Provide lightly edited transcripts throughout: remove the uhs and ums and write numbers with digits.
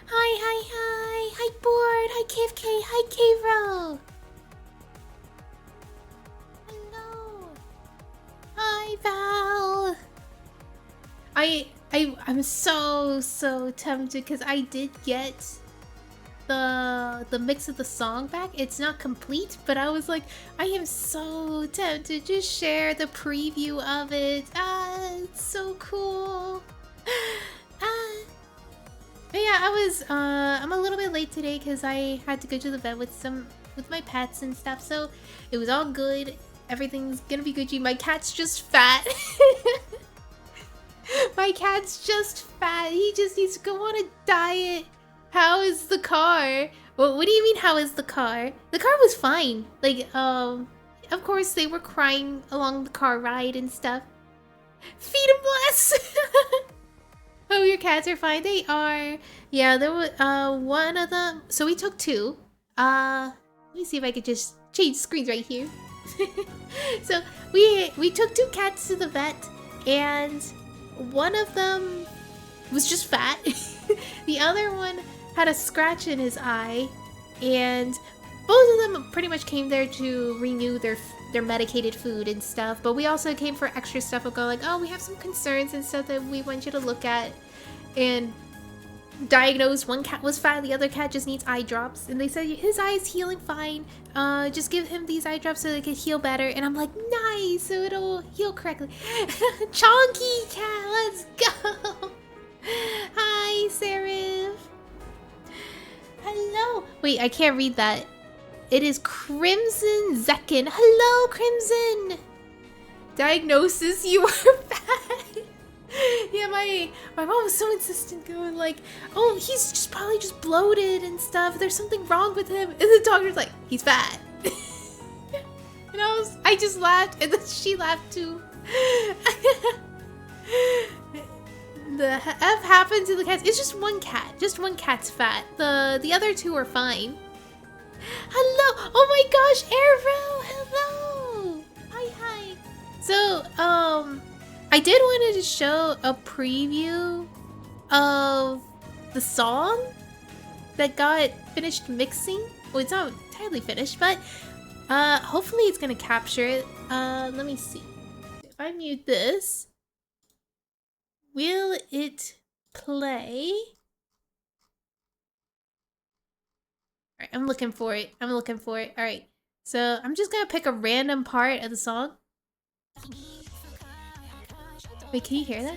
Hi, Board. Hi, KFK. Hi, K-Ro. Hello. Hi, Val. I'm so tempted because I did get the mix of the song back. It's not complete, but I was like, I am so tempted to share the preview of it. It's so cool. Ah. But yeah, I'm a little bit late today because I had to go to the vet with my pets and stuff. So it was all good. Everything's gonna be Gucci. My cat's just fat. My cat's just fat. He just needs to go on a diet. How is the car? Well, what do you mean, how is the car? The car was fine. Like, of course they were crying along the car ride and stuff. Feed and bless! Oh, your cats are fine. They are. Yeah, there was, one of them. So we took two. Let me see if I could just change screens right here. So we took two cats to the vet, and one of them was just fat. The other one had a scratch in his eye, and both of them pretty much came there to renew their medicated food and stuff. But we also came for extra stuff of going like, oh, we have some concerns and stuff that we want you to look at and diagnose. One cat was fat, the other cat just needs eye drops, and they said his eye is healing fine. Just give him these eye drops so they can heal better. And I'm like, nice, so it'll heal correctly. Chonky cat, let's go. Hi, Serif. Hello. Wait, I can't read that. It is Crimson Zekin. Hello, Crimson. Diagnosis: you are fat. Yeah, my mom was so insistent, going like, oh, he's just probably just bloated and stuff. There's something wrong with him. And the doctor's like, he's fat. And I just laughed, and then she laughed too. The F happened to the cats. It's just one cat. Just one cat's fat. The other two are fine. Hello! Oh my gosh, Arrow! Hello! Hi. So, I did wanted to show a preview of the song that got finished mixing. Well, it's not entirely finished, but hopefully it's gonna capture it. Let me see. If I mute this, will it play? Alright, I'm looking for it. Alright, so I'm just gonna pick a random part of the song. Wait, can you hear that?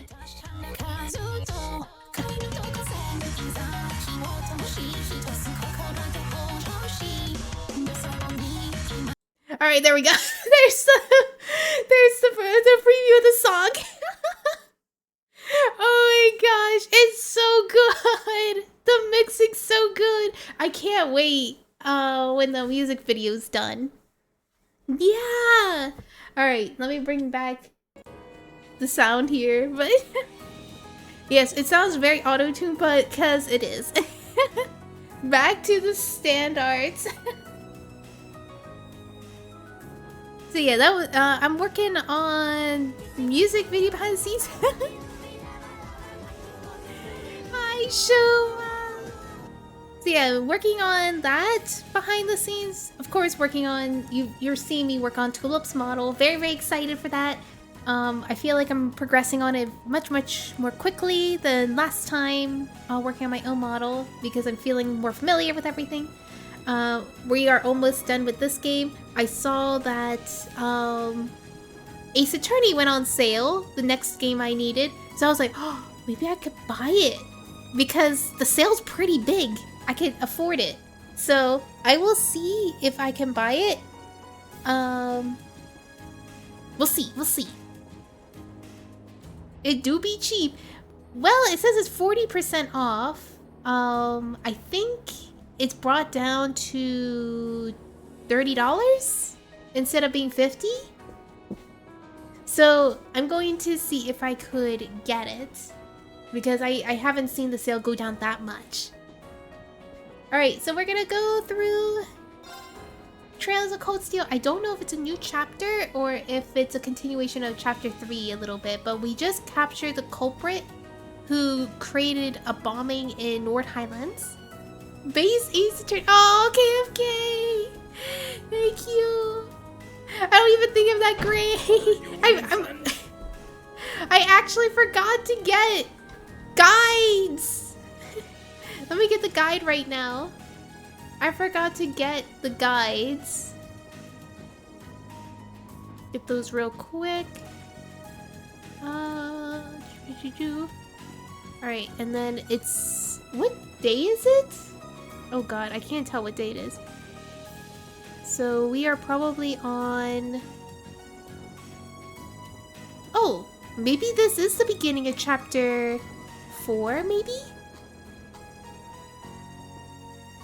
Alright, there we go. There's the preview of the song. Oh my gosh, it's so good. The mixing's so good. I can't wait when the music video's done. Yeah. Alright, let me bring back the sound here. But yes, it sounds very auto-tuned, but because it is. Back to the standards. So yeah, that was I'm working on music video behind the scenes. Hi, Shuma. So yeah, working on that behind the scenes. Of course, working on you're seeing me work on Tulip's model. Very excited for that. I feel like I'm progressing on it much more quickly than last time working on my own model because I'm feeling more familiar with everything. We are almost done with this game. I saw that Ace Attorney went on sale, the next game I needed. So I was like, oh, maybe I could buy it because the sale's pretty big. I could afford it. So I will see if I can buy it. We'll see. It do be cheap. Well, it says it's 40% off. I think it's brought down to $30 instead of being $50. So I'm going to see if I could get it because I haven't seen the sale go down that much. Alright, so we're gonna go through Trails of Cold Steel. I don't know if it's a new chapter or if it's a continuation of chapter 3 a little bit, but we just captured the culprit who created a bombing in North Highlands. Base Ace Attorney. Oh, KFK. Thank you. I don't even think of that grade. I actually forgot to get guides. Let me get the guide right now. I forgot to get the guides. Get those real quick. Alright, and then it's... What day is it? Oh god, I can't tell what day it is. So we are probably on... Oh, maybe this is the beginning of chapter 4, maybe?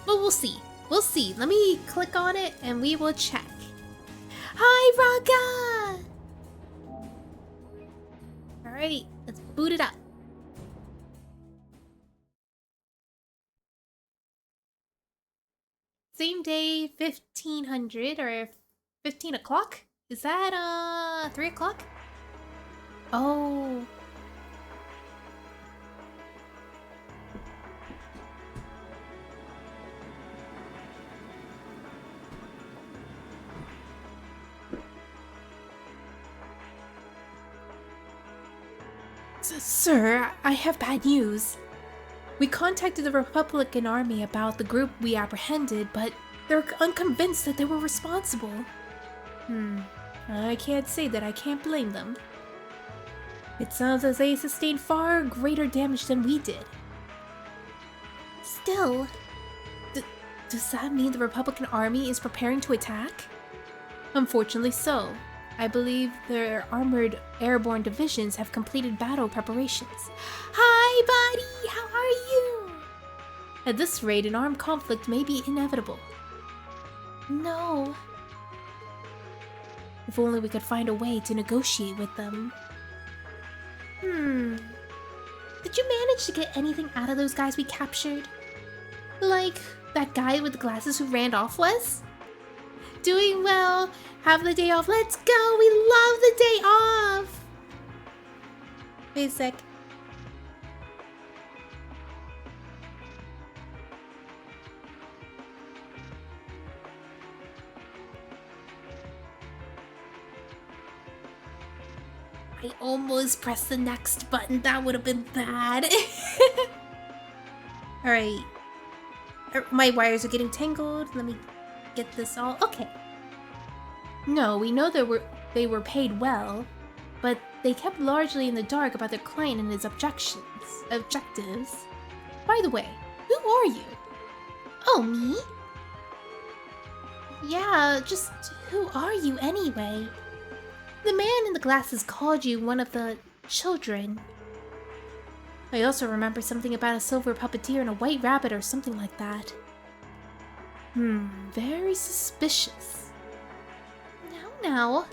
Well, we'll see. We'll see. Let me click on it and we will check. Hi, Raga! Alright, let's boot it up. Same day, 1500 or 15 o'clock? Is that 3 o'clock? Oh. Sir, I have bad news. We contacted the Republican Army about the group we apprehended, but they're unconvinced that they were responsible. I can't say that I can't blame them. It sounds as they sustained far greater damage than we did. Still, does that mean the Republican Army is preparing to attack? Unfortunately so. I believe their armored airborne divisions have completed battle preparations. Hi, buddy! How are you? At this rate, an armed conflict may be inevitable. No. If only we could find a way to negotiate with them. Did you manage to get anything out of those guys we captured? Like that guy with the glasses who ran off was? Doing well. Have the day off. Let's go. We love the day off. Wait a sec. I almost pressed the next button. That would have been bad. Alright. My wires are getting tangled. Let me get this all... Okay. No, we know they were paid well, but they kept largely in the dark about their client and his objectives. By the way, who are you? Oh, me? Yeah, just who are you anyway? The man in the glasses called you one of the children. I also remember something about a silver puppeteer and a white rabbit or something like that. Very suspicious. Now.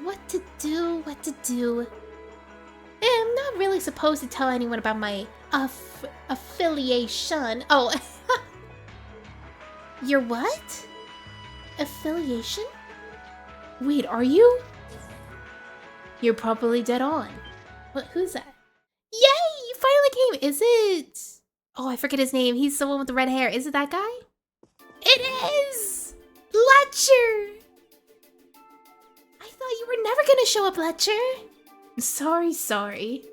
What to do? I'm not really supposed to tell anyone about my affiliation. Oh. Your what? Affiliation? Wait, are you? You're probably dead on. What? Who's that? Yay! You finally came! Is it... Oh, I forget his name. He's the one with the red hair. Is it that guy? It is! Letcher! I thought you were never gonna show up, Letcher. Sorry.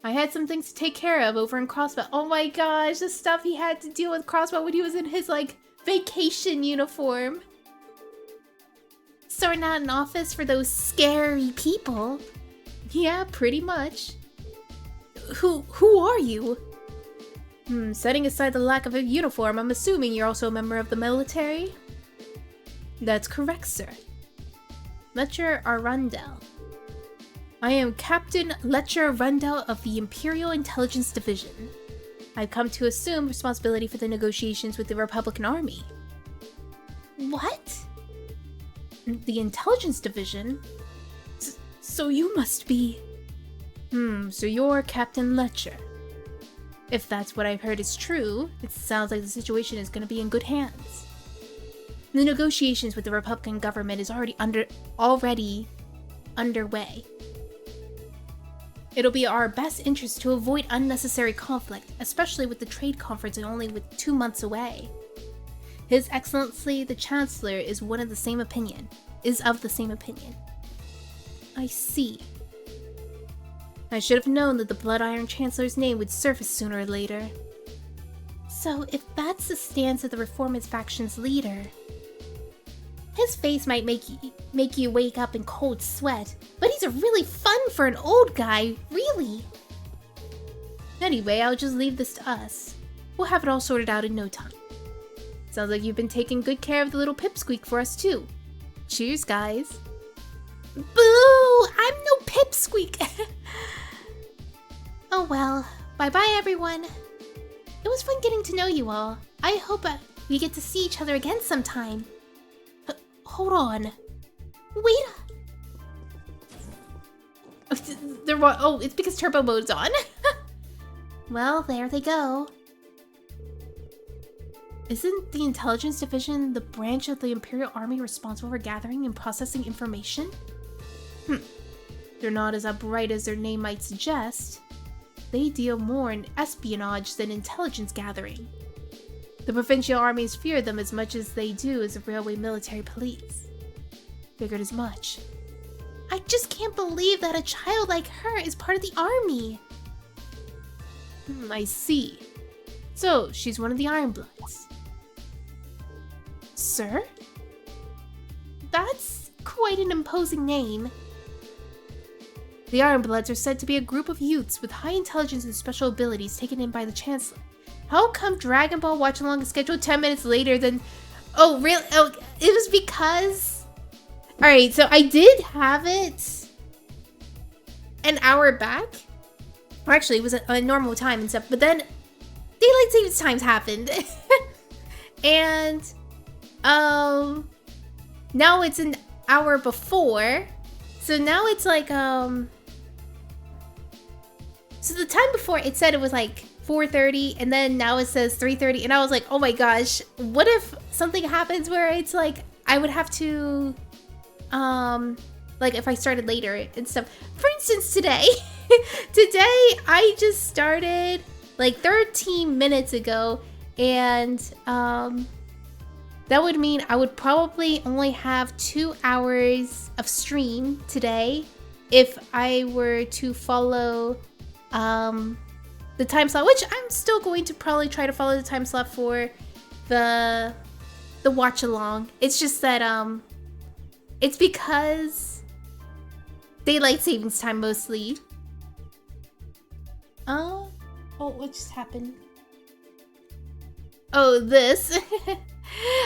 I had some things to take care of over in Crossbow. Oh my gosh, the stuff he had to deal with Crossbow when he was in his, like, vacation uniform. Sorting out an office for those scary people. Yeah, pretty much. Who are you? Setting aside the lack of a uniform, I'm assuming you're also a member of the military? That's correct, sir. Letcher Arundel. I am Captain Letcher Arundel of the Imperial Intelligence Division. I've come to assume responsibility for the negotiations with the Republican Army. What? The Intelligence Division? So you must be... so you're Captain Letcher. If that's what I've heard is true, it sounds like the situation is going to be in good hands. The negotiations with the Republican government is already underway. It'll be our best interest to avoid unnecessary conflict, especially with the trade conference only with 2 months away. His Excellency the Chancellor is of the same opinion. I see. I should have known that the Blood Iron Chancellor's name would surface sooner or later. So, if that's the stance of the Reformist faction's leader, his face might make you wake up in cold sweat, but he's a really fun for an old guy, really. Anyway, I'll just leave this to us. We'll have it all sorted out in no time. Sounds like you've been taking good care of the little pipsqueak for us too. Cheers, guys. Boo! I'm no pipsqueak! Oh well, bye-bye everyone. It was fun getting to know you all. I hope we get to see each other again sometime. Hold on. Wait. Oh, it's because turbo mode's on. Well, there they go. Isn't the Intelligence Division the branch of the Imperial Army responsible for gathering and processing information? They're not as upright as their name might suggest. They deal more in espionage than intelligence gathering. The provincial armies fear them as much as they do as the railway military police. Figured as much. I just can't believe that a child like her is part of the army. I see. So, she's one of the Ironbloods. Sir? That's quite an imposing name. The Ironbloods are said to be a group of youths with high intelligence and special abilities taken in by the Chancellor. How come Dragon Ball Watch Along is scheduled 10 minutes later than... Oh, really? Oh, it was because... Alright, so I did have it an hour back. Or actually, it was a normal time and stuff. But then Daylight Savings Times happened. And now it's an hour before. So now it's like so the time before it said it was like 4:30 and then now it says 3:30 and I was like, oh my gosh, what if something happens where it's like I would have to like if I started later and stuff. For instance, today I just started like 13 minutes ago and that would mean I would probably only have 2 hours of stream today if I were to follow the time slot, which I'm still going to probably try to follow the time slot for the watch along. It's just that it's because Daylight Savings Time mostly. Oh, what just happened? Oh, this.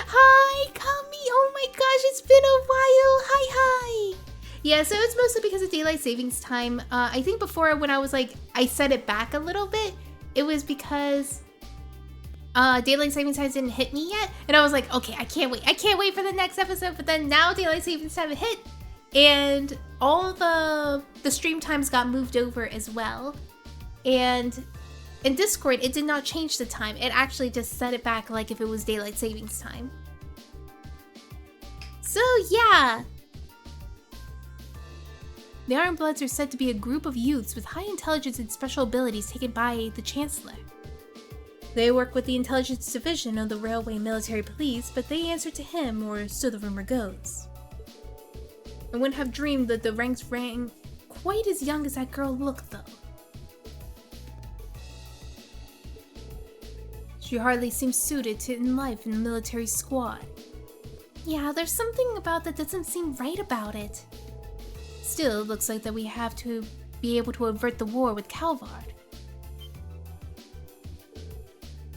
Hi, Kami! Oh my gosh, it's been a while! Hi! Yeah, so it's mostly because of Daylight Savings Time. I think before when I was like, I set it back a little bit, it was because Daylight Savings Time didn't hit me yet. And I was like, okay, I can't wait for the next episode. But then now Daylight Savings Time hit and all the stream times got moved over as well. And in Discord, it did not change the time. It actually just set it back like if it was Daylight Savings Time. So, yeah. The Ironbloods are said to be a group of youths with high intelligence and special abilities taken by the Chancellor. They work with the Intelligence Division of the Railway Military Police, but they answer to him, or so the rumor goes. I wouldn't have dreamed that the ranks rang quite as young as that girl looked, though. She hardly seems suited to life in the military squad. Yeah, there's something about that doesn't seem right about it. Still, it looks like that we have to be able to avert the war with Calvard.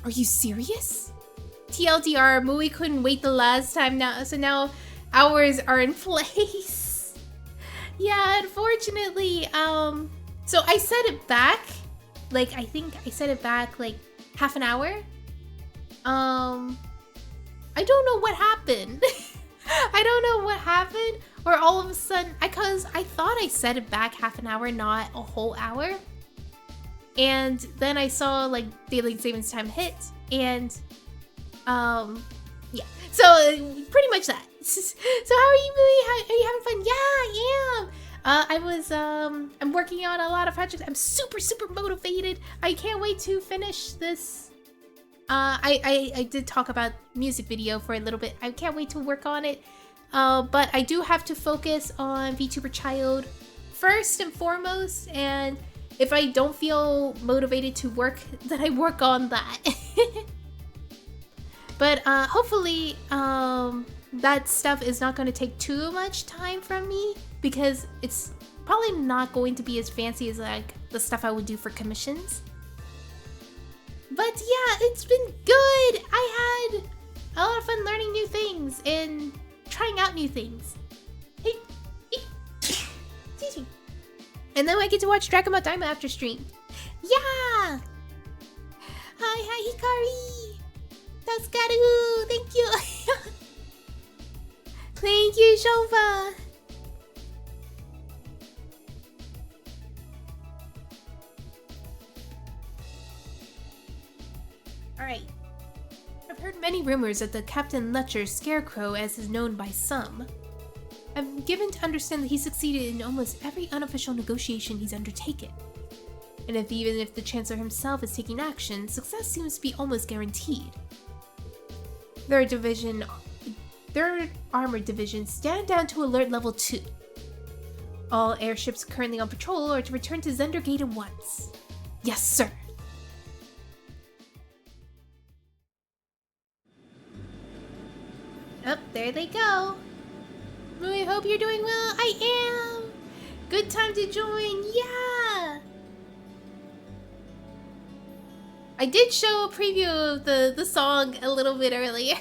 Are you serious? TLDR, Mui couldn't wait the last time now, so now ours are in place. Yeah, unfortunately, so I set it back, like, I think I set it back, like, half an hour. I don't know what happened. I don't know what happened, or all of a sudden, because I thought I set it back half an hour, not a whole hour. And then I saw, like, Daylight Savings Time hit, and, yeah. So, pretty much that. So, how are you, Mui? Are you having fun? Yeah, I I'm working on a lot of projects. I'm super motivated. I can't wait to finish this. I did talk about music video for a little bit. I can't wait to work on it. But I do have to focus on VTuber Child first and foremost, and if I don't feel motivated to work, then I work on that. But hopefully that stuff is not going to take too much time from me, because it's probably not going to be as fancy as like the stuff I would do for commissions. But yeah, it's been good. I had a lot of fun learning new things and trying out new things. Hey, excuse me. And then I get to watch Dragon Ball Daima after stream. Yeah! Hi, Hikari! Tasukaru! Thank you! Thank you, Shova! Alright. I've heard many rumors that the Captain Letcher Scarecrow, as is known by some. I'm given to understand that he succeeded in almost every unofficial negotiation he's undertaken. And even if the Chancellor himself is taking action, success seems to be almost guaranteed. Third Armored Division stand down to alert level 2. All airships currently on patrol are to return to Zender Gate at once. Yes, sir. Oh, there they go. I hope you're doing well. I am. Good time to join. Yeah. I did show a preview of the song a little bit earlier.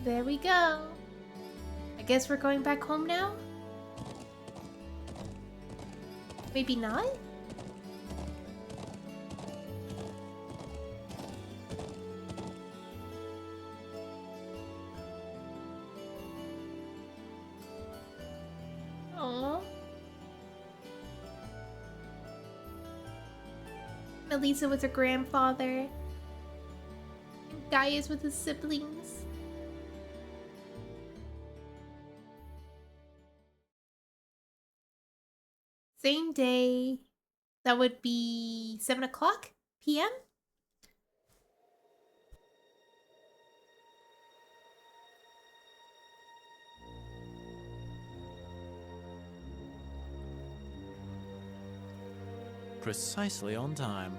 There we go. I guess we're going back home now? Maybe not? Aww. Melissa with her grandfather. And Gaius with his siblings. Same day. That would be 7 o'clock p.m. Precisely on time.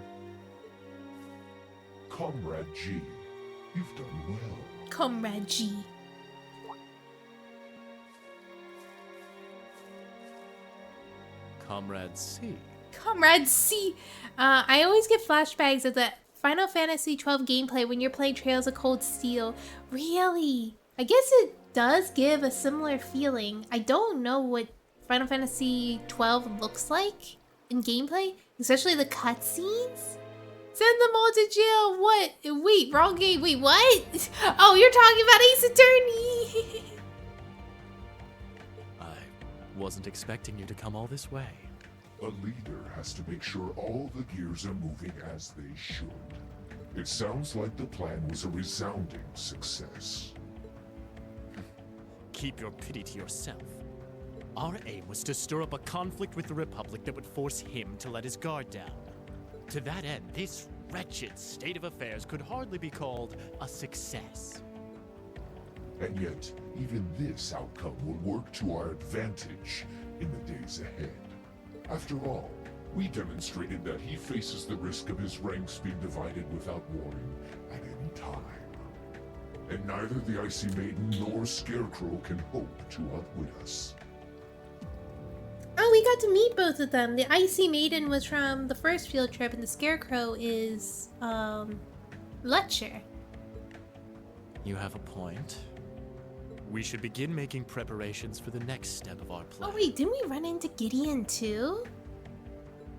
Comrade G, you've done well. Comrade G. Comrade C. Comrade C. I always get flashbacks of the Final Fantasy XII gameplay when you're playing Trails of Cold Steel. Really? I guess it does give a similar feeling. I don't know what Final Fantasy XII looks like in gameplay, especially the cutscenes. Send them all to jail. What? Wait, wrong game. Wait, what? Oh, you're talking about Ace Attorney. I wasn't expecting you to come all this way. A leader has to make sure all the gears are moving as they should. It sounds like the plan was a resounding success. Keep your pity to yourself. Our aim was to stir up a conflict with the Republic that would force him to let his guard down. To that end, this wretched state of affairs could hardly be called a success. And yet, even this outcome will work to our advantage in the days ahead. After all, we demonstrated that he faces the risk of his ranks being divided without warning at any time. And neither the Icy Maiden nor Scarecrow can hope to outwit us. Oh, we got to meet both of them. The Icy Maiden was from the first field trip, and the Scarecrow is, Letcher. You have a point. We should begin making preparations for the next step of our plan. Oh wait, didn't we run into Gideon too?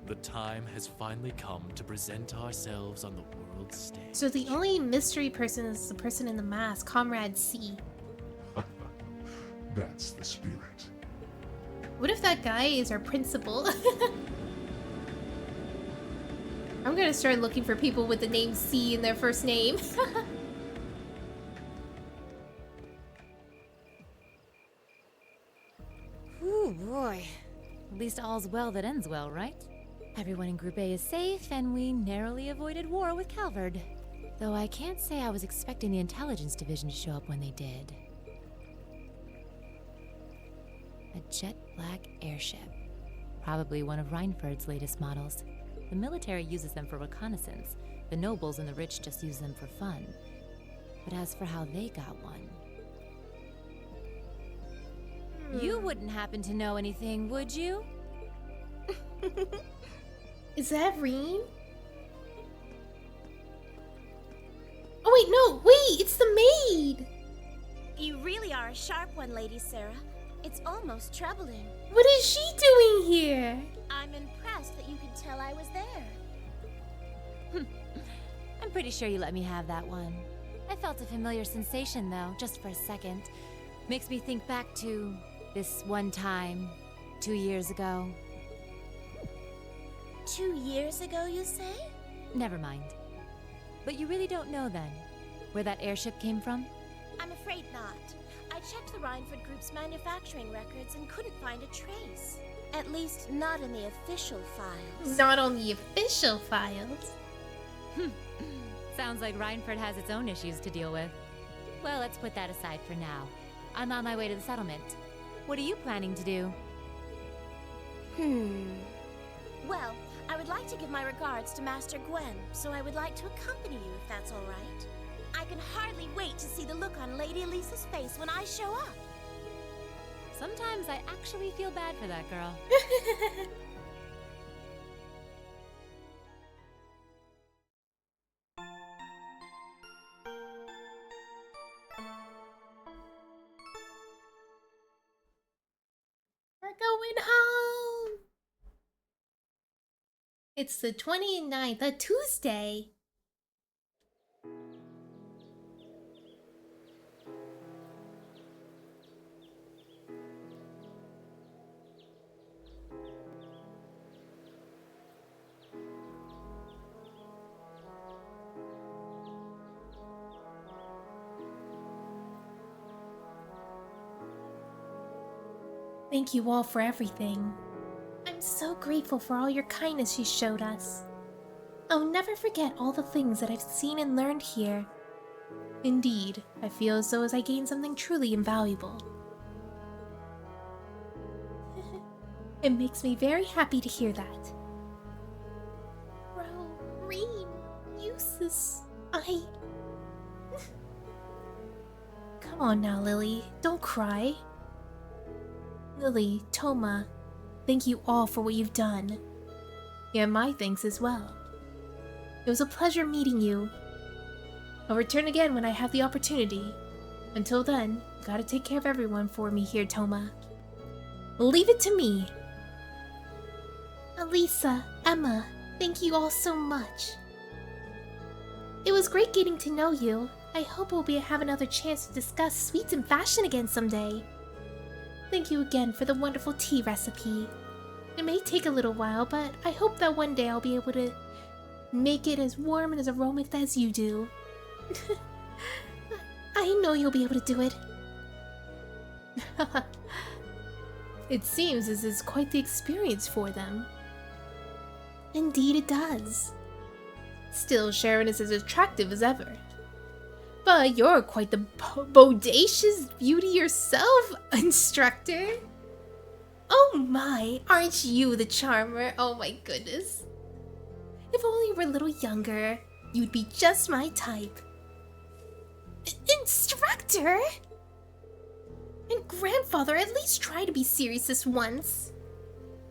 The time has finally come to present ourselves on the world world stage. So the only mystery person is the person in the mask, Comrade C. That's the spirit. What if that guy is our principal? I'm gonna start looking for people with the name C in their first name. Ooh, boy. At least all's well that ends well, right? Everyone in Group A is safe, and we narrowly avoided war with Calvard. Though I can't say I was expecting the intelligence division to show up when they did. A jet black airship. Probably one of Reinford's latest models. The military uses them for reconnaissance. The nobles and the rich just use them for fun. But as for how they got one... You wouldn't happen to know anything, would you? Is that Reen? Oh wait, no, wait, it's the maid! You really are a sharp one, Lady Sarah. It's almost troubling. What is she doing here? I'm impressed that you could tell I was there. I'm pretty sure you let me have that one. I felt a familiar sensation, though, just for a second. Makes me think back to this one time, 2 years ago. 2 years ago, you say? Never mind. But you really don't know, then, where that airship came from? I'm afraid not. I checked the Reinford Group's manufacturing records and couldn't find a trace. At least, not in the official files. Not on the official files. Sounds like Reinford has its own issues to deal with. Well, let's put that aside for now. I'm on my way to the settlement. What are you planning to do? Well, I would like to give my regards to Master Gwen, so I would like to accompany you if that's all right. I can hardly wait to see the look on Lady Elisa's face when I show up. Sometimes I actually feel bad for that girl. We're going home! It's the 29th, a Tuesday. Thank you all for everything. I'm so grateful for all your kindness you showed us. I'll never forget all the things that I've seen and learned here. Indeed, I feel as though I gained something truly invaluable. It makes me very happy to hear that. Reen, Eustace, Come on now, Lily, don't cry. Lily, Toma, thank you all for what you've done. And my thanks as well. It was a pleasure meeting you. I'll return again when I have the opportunity. Until then, you gotta take care of everyone for me here, Toma. Leave it to me. Elisa, Emma, thank you all so much. It was great getting to know you. I hope we'll have another chance to discuss sweets and fashion again someday. Thank you again for the wonderful tea recipe. It may take a little while, but I hope that one day I'll be able to make it as warm and as aromatic as you do. I know you'll be able to do it. It seems this is quite the experience for them. Indeed it does. Still, Sharon is as attractive as ever. But you're quite the bodacious beauty yourself, instructor. Oh my, aren't you the charmer? Oh my goodness. If only you were a little younger, you'd be just my type. Instructor? And grandfather, at least try to be serious this once.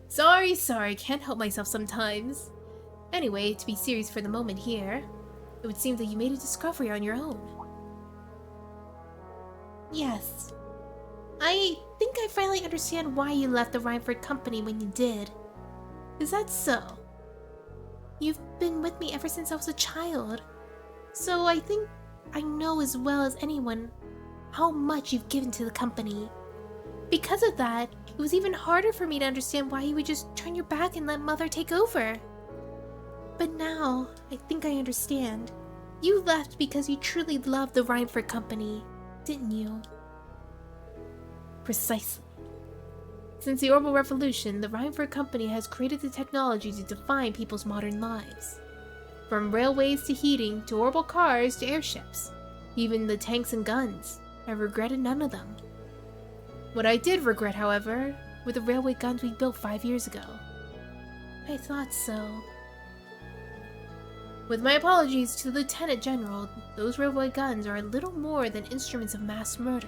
Sorry, can't help myself sometimes. Anyway, to be serious for the moment here, it would seem that you made a discovery on your own. Yes. I think I finally understand why you left the Reinford Company when you did. Is that so? You've been with me ever since I was a child. So I think I know as well as anyone how much you've given to the company. Because of that, it was even harder for me to understand why you would just turn your back and let Mother take over. But now, I think I understand. You left because you truly loved the Reinford Company, didn't you? Precisely. Since the Orbital Revolution, the Reinford Company has created the technology to define people's modern lives. From railways to heating, to orbital cars to airships, even the tanks and guns. I regretted none of them. What I did regret, however, were the railway guns we built 5 years ago. I thought so. With my apologies to the Lieutenant General, those railway guns are little more than instruments of mass murder.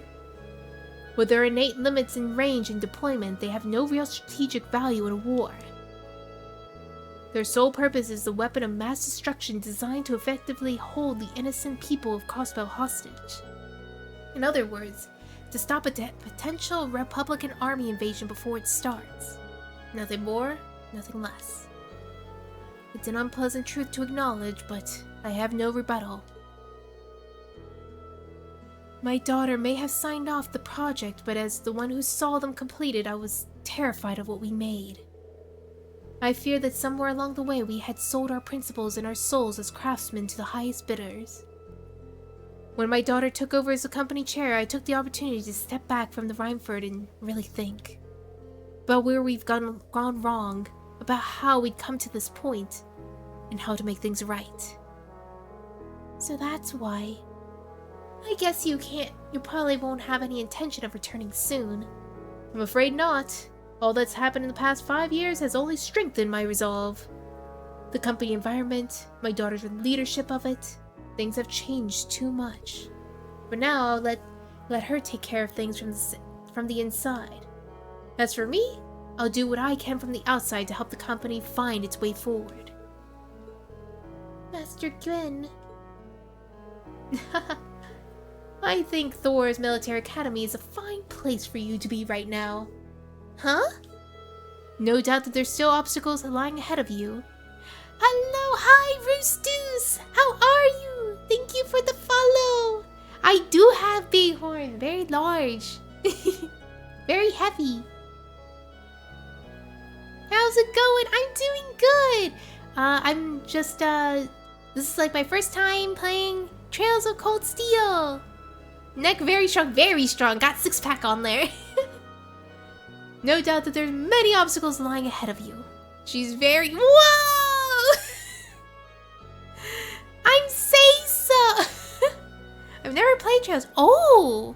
With their innate limits in range and deployment, they have no real strategic value in a war. Their sole purpose is the weapon of mass destruction designed to effectively hold the innocent people of Crossbell hostage. In other words, to stop a potential Republican army invasion before it starts. Nothing more, nothing less. It's an unpleasant truth to acknowledge, but I have no rebuttal. My daughter may have signed off the project, but as the one who saw them completed, I was terrified of what we made. I fear that somewhere along the way we had sold our principles and our souls as craftsmen to the highest bidders. When my daughter took over as the company chair, I took the opportunity to step back from the Reinford and really think about where we've gone wrong, about how we'd come to this point, and how to make things right. So that's why. I guess you probably won't have any intention of returning soon. I'm afraid not. All that's happened in the past 5 years has only strengthened my resolve. The company environment, my daughter's leadership of it, things have changed too much. For now, I'll let her take care of things from the inside. As for me, I'll do what I can from the outside to help the company find its way forward. Master Gwen. I think Thor's Military Academy is a fine place for you to be right now. Huh? No doubt that there's still obstacles lying ahead of you. Hello, hi, Roostus! How are you? Thank you for the follow! I do have Bighorn, very large. Very heavy. How's it going? I'm doing good! I'm just, this is like my first time playing Trails of Cold Steel. Neck very strong, got 6-pack on there. No doubt that there's many obstacles lying ahead of you. She's very— Whoa! I'm Seiza! I've never played Trails. Oh!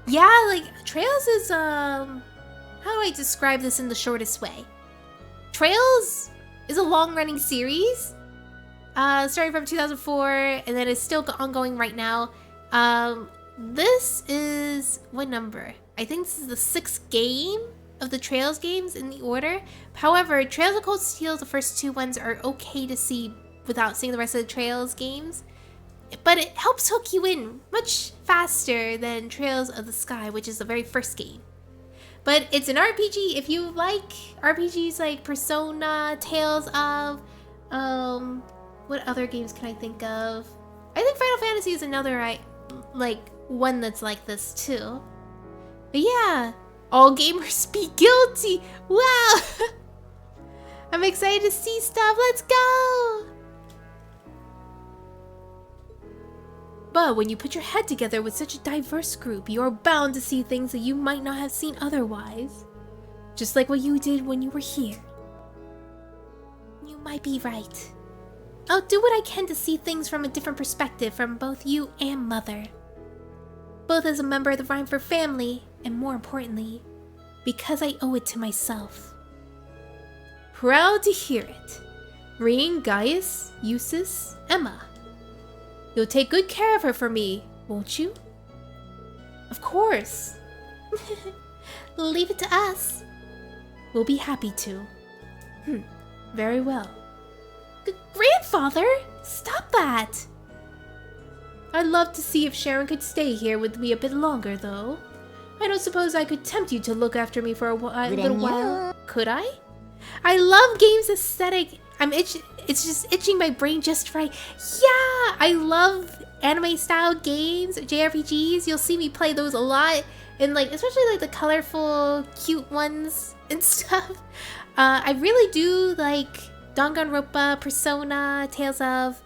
Yeah, like, Trails is, how do I describe this in the shortest way? Trails is a long-running series. Starting from 2004, and then it's still ongoing right now. This is— what number? I think this is the 6th game of the Trails games in the order. However, Trails of Cold Steel, the first 2 ones are okay to see without seeing the rest of the Trails games. But it helps hook you in much faster than Trails of the Sky, which is the very first game. But it's an RPG. If you like RPGs like Persona, Tales of, what other games can I think of? I think Final Fantasy is another, one that's like this too. But yeah, all gamers be guilty. Wow. I'm excited to see stuff. Let's go. But when you put your head together with such a diverse group, you're bound to see things that you might not have seen otherwise. Just like what you did when you were here. You might be right. I'll do what I can to see things from a different perspective from both you and Mother. Both as a member of the Reinford family, and more importantly, because I owe it to myself. Proud to hear it. Ring, Gaius, Eustace, Emma. You'll take good care of her for me, won't you? Of course. Leave it to us. We'll be happy to. Very well. Grandfather, stop that! I'd love to see if Sharon could stay here with me a bit longer, though. I don't suppose I could tempt you to look after me for a little while, could I? I love games aesthetic. It's just itching my brain just right. Yeah, I love anime style games, JRPGs. You'll see me play those a lot, and like especially like the colorful, cute ones and stuff. I really do like Danganronpa, Persona, Tales of,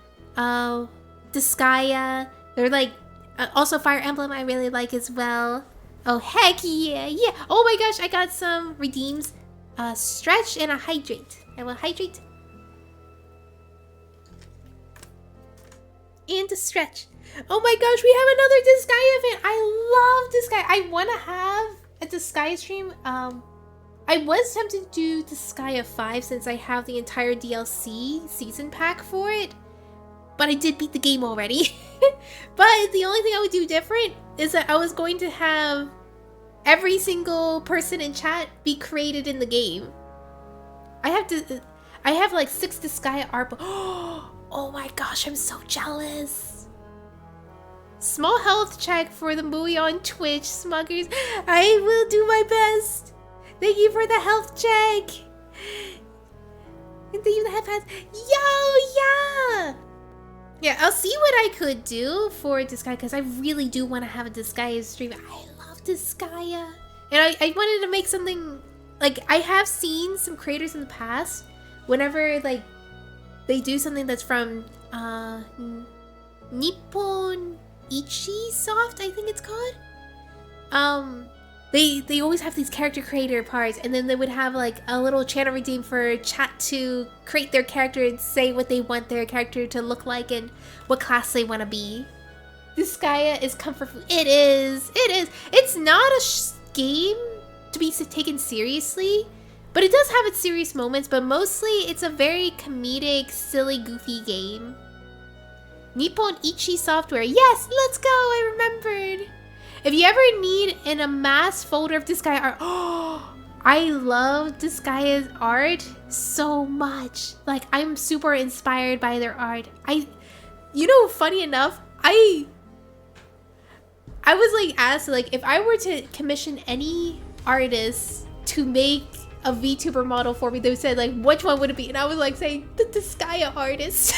Disgaea. They're like also Fire Emblem. I really like as well. Oh heck yeah, yeah! Oh my gosh, I got some redeems. Stretch and a hydrate. I will hydrate. And a stretch. Oh my gosh, we have another Disgaea event. I love Disgaea. I want to have a Disgaea stream. I was tempted to do Disgaea 5 since I have the entire DLC season pack for it. But I did beat the game already. But the only thing I would do different is that I was going to have every single person in chat be created in the game. I have like 6 Disgaea art. Oh my gosh, I'm so jealous. Small health check for the Mui on Twitch, Smuggers. I will do my best. Thank you for the health check. And thank you for the health pass. Yo, yeah. Yeah, I'll see what I could do for Disgaea because I really do want to have a Disgaea stream. I love Disgaea. And I wanted to make something, like, I have seen some creators in the past, whenever, like, they do something that's from, Nippon Ichi Soft, I think it's called. They always have these character creator parts, and then they would have like a little channel redeem for chat to create their character and say what they want their character to look like and what class they want to be. Disgaea is comfort food. It is. It's not a game to be taken seriously, but it does have its serious moments, but mostly it's a very comedic, silly, goofy game. Nippon Ichi Software. Yes, let's go. I remembered. If you ever need an amassed folder of Disgaea art, oh, I love Disgaea's art so much. Like, I'm super inspired by their art. You know, funny enough, I was like asked, like, if I were to commission any artist to make a VTuber model for me, they said, like, which one would it be? And I was like saying, the Disgaea artist.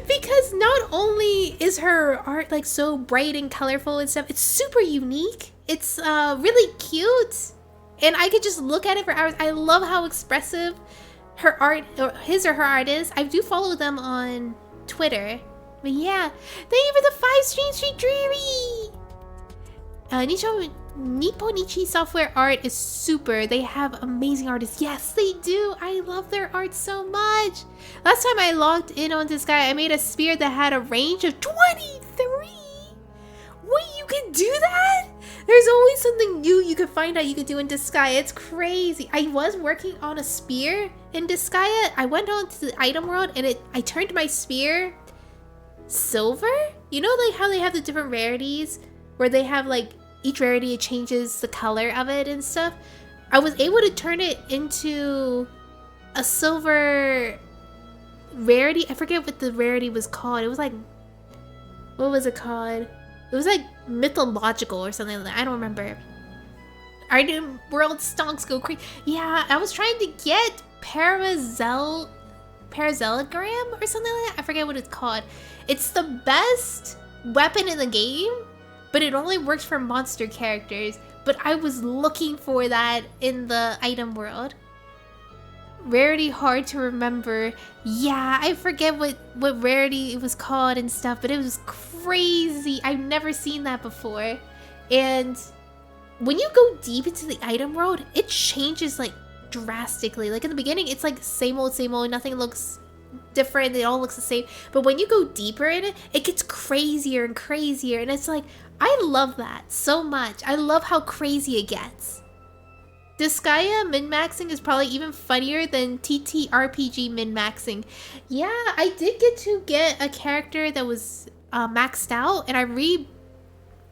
Because not only is her art like so bright and colorful and stuff, it's super unique. It's really cute, and I could just look at it for hours. I love how expressive her art, or his or her art is. I do follow them on Twitter. But yeah, thank you for the 5 street dreary. Nippon Ichi Software art is super. They have amazing artists. Yes, they do. I love their art so much. Last time I logged in on Disgaea, I made a spear that had a range of 23. Wait, you can do that? There's always something new you can find out you can do in Disgaea. It's crazy. I was working on a spear in Disgaea. I went on to the item world and I turned my spear silver. You know, like how they have the different rarities where they have like each rarity, it changes the color of it and stuff. I was able to turn it into a silver rarity. I forget what the rarity was called. It was like, what was it called? It was like mythological or something like that. I don't remember. Item world stonks go crazy. Yeah, I was trying to get Parazellogram or something like that. I forget what it's called. It's the best weapon in the game, but it only works for monster characters. But I was looking for that in the item world. Rarity hard to remember. Yeah, I forget what rarity it was called and stuff, but it was crazy. I've never seen that before. And when you go deep into the item world, it changes like drastically. Like in the beginning, it's like same old, nothing looks different, it all looks the same. But when you go deeper in it, it gets crazier and crazier, and it's like, I love that so much. I love how crazy it gets. Disgaea min-maxing is probably even funnier than TTRPG min-maxing. Yeah, I did get a character that was maxed out, and I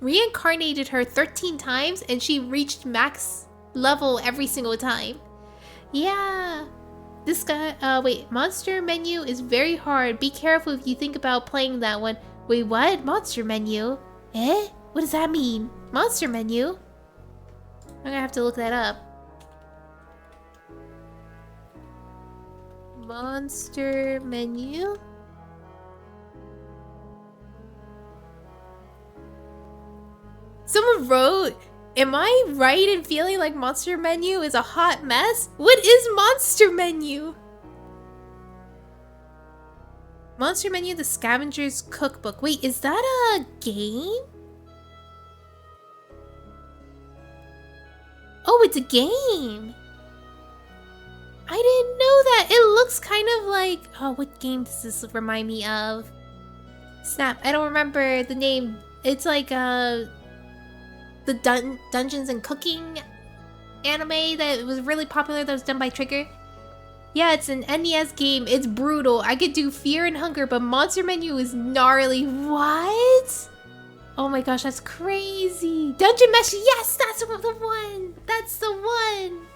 reincarnated her 13 times, and she reached max level every single time. Yeah. This guy, wait, monster menu is very hard. Be careful if you think about playing that one. Wait, what? Monster menu? Eh? What does that mean? Monster menu? I'm gonna have to look that up. Monster menu. Someone wrote, am I right in feeling like Monster Menu is a hot mess? What is Monster Menu? Monster Menu, the Scavenger's Cookbook. Wait, is that a game? Oh, it's a game. I didn't know that. It looks kind of like... Oh, what game does this remind me of? Snap, I don't remember the name. It's like the Dungeons and Cooking anime that was really popular that was done by Trigger. Yeah, it's an NES game. It's brutal. I could do Fear and Hunger, but Monster Menu is gnarly. What? Oh my gosh, that's crazy. Dungeon Meshi. Yes, that's the one. That's the one.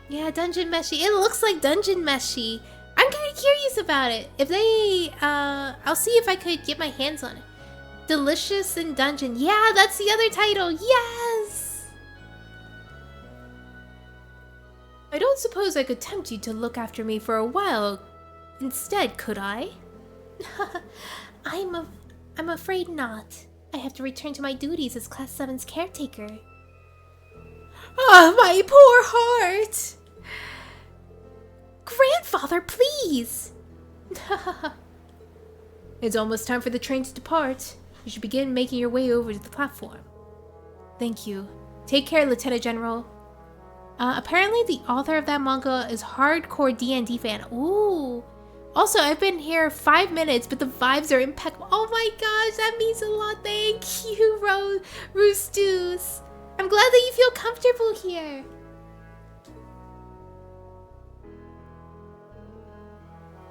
Yeah, Dungeon Meshi. It looks like Dungeon Meshi. I'm kind of curious about it. If they, I'll see if I could get my hands on it. Delicious in Dungeon. Yeah, that's the other title. Yes! I don't suppose I could tempt you to look after me for a while instead, could I? I'm afraid not. I have to return to my duties as Class 7's caretaker. Oh, my poor heart! Grandfather, please! It's almost time for the train to depart. You should begin making your way over to the platform. Thank you. Take care, Lieutenant General. Apparently the author of that manga is hardcore D&D fan. Ooh. Also, I've been here 5 minutes, but the vibes are impeccable. Oh my gosh, that means a lot. Thank you, Roostus. I'm glad that you feel comfortable here.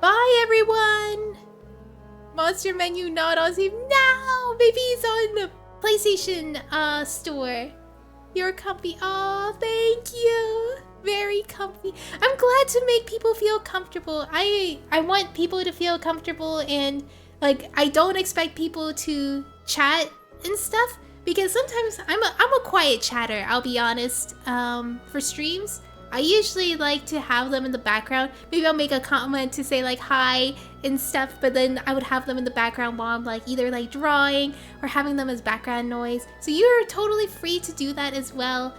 Bye, everyone. Monster Menu not on Steam. No, maybe he's on the PlayStation store. You're comfy. Oh, thank you. Very comfy. I'm glad to make people feel comfortable. I want people to feel comfortable, and like I don't expect people to chat and stuff because sometimes I'm a quiet chatter. I'll be honest. For streams, I usually like to have them in the background. Maybe I'll make a comment to say like hi and stuff, but then I would have them in the background while I'm like either like drawing or having them as background noise. So you're totally free to do that as well.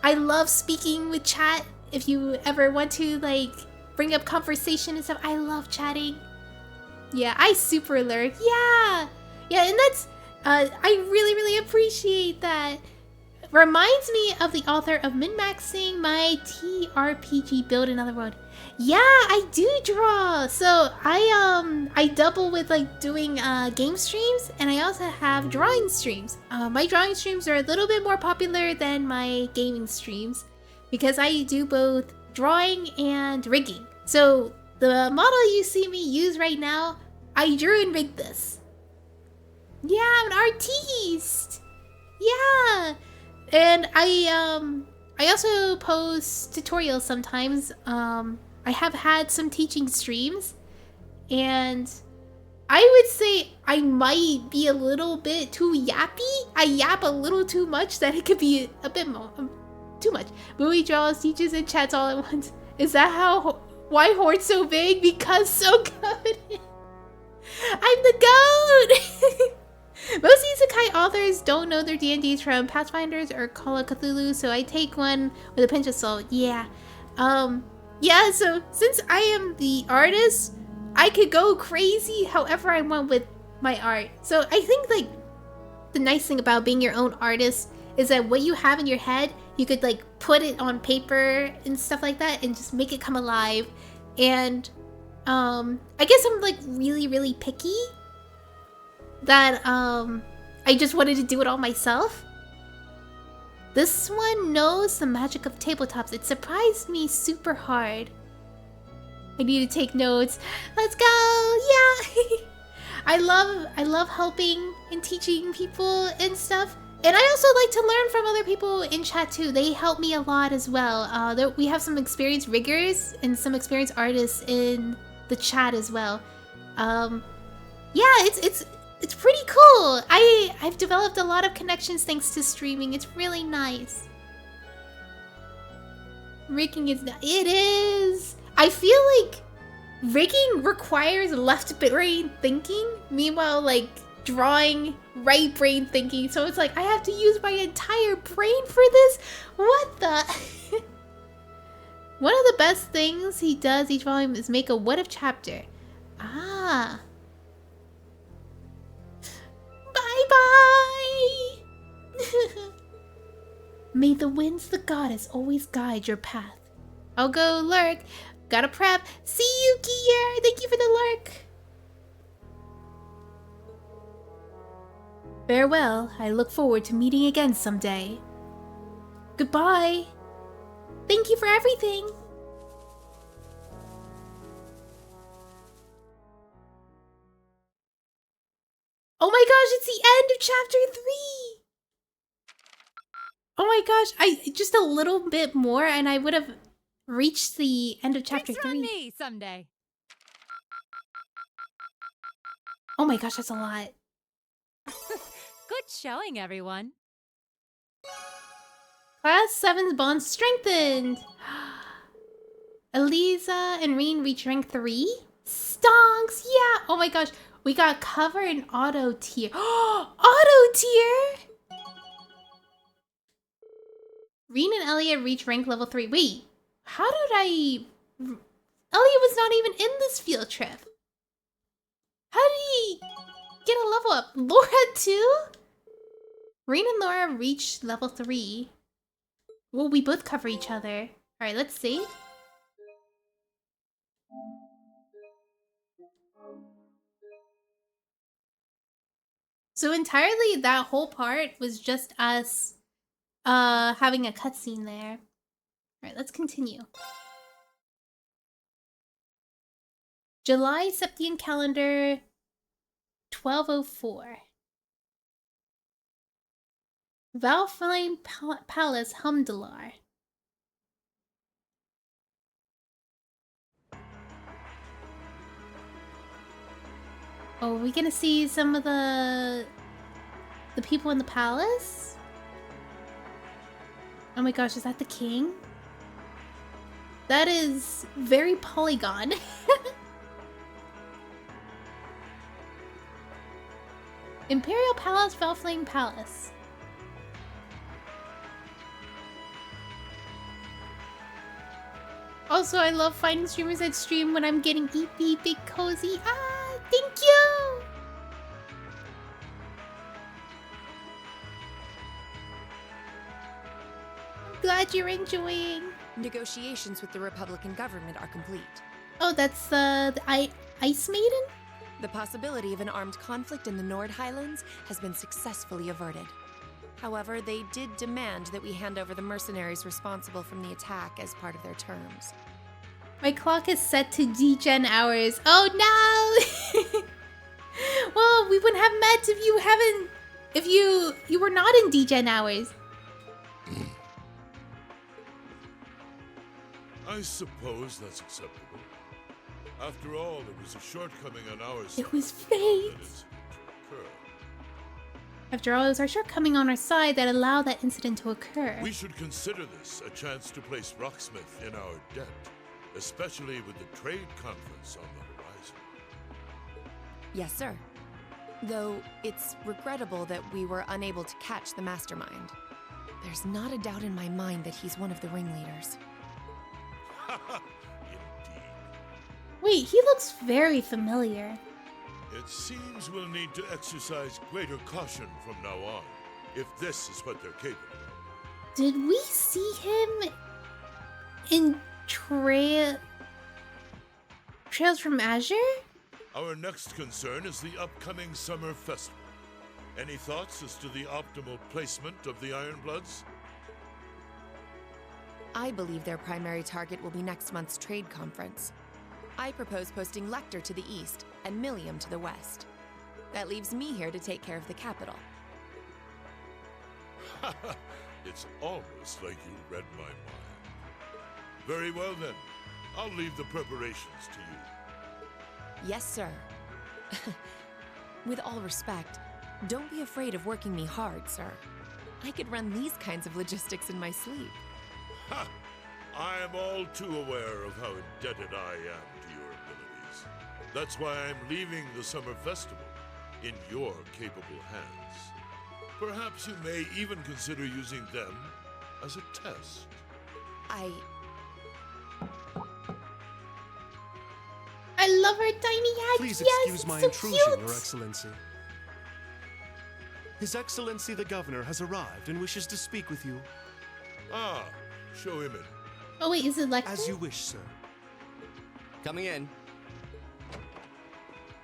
I love speaking with chat. If you ever want to like bring up conversation and stuff, I love chatting. Yeah, I super alert. Yeah, and that's I really appreciate that. Reminds me of the author of min-maxing my TRPG Build Another World. Yeah, I do draw. So I double with like doing game streams, and I also have drawing streams. My drawing streams are a little bit more popular than my gaming streams because I do both drawing and rigging. So the model you see me use right now, I drew and rigged this. Yeah, I'm an artiste. Yeah. And I also post tutorials sometimes. I have had some teaching streams, and I would say I might be a little bit too yappy. I yap a little too much that it could be a bit more too much. Movie draws, teaches, and chats all at once. Is that why Horde's so big? Because so good. I'm the GOAT. Most isekai authors don't know their D&Ds from Pathfinders or Call of Cthulhu, so I take one with a pinch of salt. Yeah. Yeah, so since I am the artist, I could go crazy however I want with my art. So I think like the nice thing about being your own artist is that what you have in your head, you could like put it on paper and stuff like that and just make it come alive. And I guess I'm like really picky that I just wanted to do it all myself. This one knows the magic of tabletops. It surprised me super hard. I need to take notes. Let's go! Yeah! I love helping and teaching people and stuff. And I also like to learn from other people in chat too. They help me a lot as well. We have some experienced riggers and some experienced artists in the chat as well. Yeah, it's pretty cool. I've developed a lot of connections thanks to streaming. It's really nice. Rigging is... It is! I feel like rigging requires left brain thinking, meanwhile, like, drawing right brain thinking. So it's like, I have to use my entire brain for this? What the? One of the best things he does each volume is make a what if chapter. Ah. Bye-bye! May the winds, the goddess, always guide your path. I'll go lurk. Gotta prep. See you, Kier! Thank you for the lurk. Farewell. I look forward to meeting again someday. Goodbye. Thank you for everything. Oh my gosh, it's the end of chapter 3. Oh my gosh, I just a little bit more and I would have reached the end of chapter 3. Me someday. Oh my gosh, that's a lot. Good showing, everyone. Class 7's bond strengthened. Eliza and Reen reach rank 3. Stonks, yeah. Oh my gosh, we got cover and auto tier. Auto tier. Reen and Elliot reach rank level 3. Wait, how did I... Elliot was not even in this field trip. How did he get a level up? Laura too? Reen and Laura reach level 3. Well, we both cover each other. Alright, let's see. So entirely that whole part was just us having a cutscene there. Alright, let's continue. July Septian calendar 1204. Valflame Palace, Humdalar. Oh, are we gonna see some of the people in the palace? Oh my gosh, is that the king? That is very Polygon. Imperial Palace, Valflame Palace. Also, I love finding streamers that stream when I'm getting EP big cozy. Ah, thank you! I'm glad you're enjoying. Negotiations with the Republican government are complete. Oh, that's the Ice Maiden? The possibility of an armed conflict in the Nord Highlands has been successfully averted. However, they did demand that we hand over the mercenaries responsible from the attack as part of their terms. My clock is set to degen hours. Oh no! Well, we wouldn't have met if you were not in degen hours. I suppose that's acceptable. After all, there was a shortcoming on our side. It was fate. After all, it was our shortcoming on our side that allowed that incident to occur. We should consider this a chance to place Rocksmith in our debt, especially with the trade conference on the horizon. Yes, sir. Though it's regrettable that we were unable to catch the mastermind. There's not a doubt in my mind that he's one of the ringleaders. Indeed. Wait, he looks very familiar. It seems we'll need to exercise greater caution from now on, if this is what they're capable of. Did we see him in Trails from Azure? Our next concern is the upcoming Summer Festival. Any thoughts as to the optimal placement of the Ironbloods? I believe their primary target will be next month's trade conference. I propose posting Lecter to the east and Millium to the west. That leaves me here to take care of the capital. It's almost like you read my mind. Very well then. I'll leave the preparations to you. Yes, sir. With all respect, don't be afraid of working me hard, sir. I could run these kinds of logistics in my sleep. Ha! I am all too aware of how indebted I am to your abilities. That's why I'm leaving the summer festival in your capable hands. Perhaps you may even consider using them as a test. I love her tiny hat. Please yes, excuse it's my so intrusion, cute. Your Excellency. His Excellency the Governor has arrived and wishes to speak with you. Ah, show him in. Oh wait, is it like? As you wish, sir. Coming in.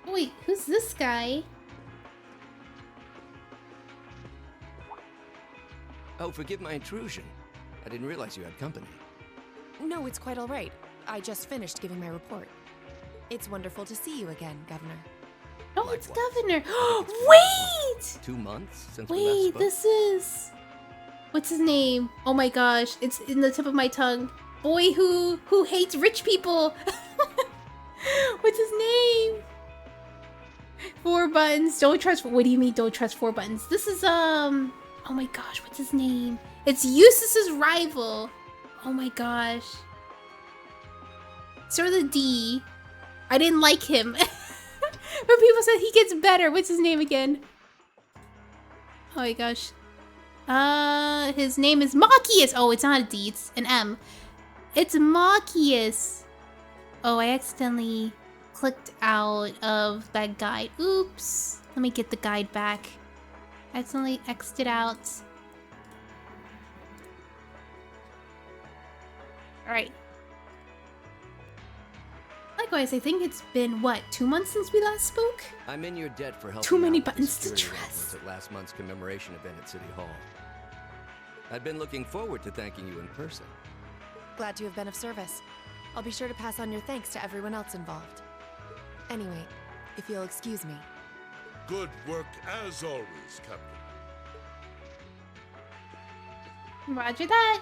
Oh, wait, who's this guy? Oh, forgive my intrusion. I didn't realize you had company. No, it's quite all right. I just finished giving my report. It's wonderful to see you again, Governor. Oh, it's Likewise. Governor. It's been Wait! 2 months since we last Wait, spoke. this is... What's his name? Oh my gosh, it's in the tip of my tongue. Boy who hates rich people. What's his name? 4 buttons. Don't trust... What do you mean don't trust 4 buttons? This is, Oh my gosh, what's his name? It's Eustace's rival. Oh my gosh. Start with a D. I didn't like him. But people said he gets better. What's his name again? Oh my gosh. His name is Machias. Oh, it's not a D, it's an M. It's Machias. Oh, I accidentally clicked out of that guide. Oops. Let me get the guide back. I accidentally X'd it out. Alright. Likewise, I think it's been, what, 2 months since we last spoke? I'm in your debt for helping Too many out with the buttons to security press. arrangements at last month's commemoration event at City Hall. I'd been looking forward to thanking you in person. Glad to have been of service. I'll be sure to pass on your thanks to everyone else involved. Anyway, if you'll excuse me. Good work as always, Captain. Roger that.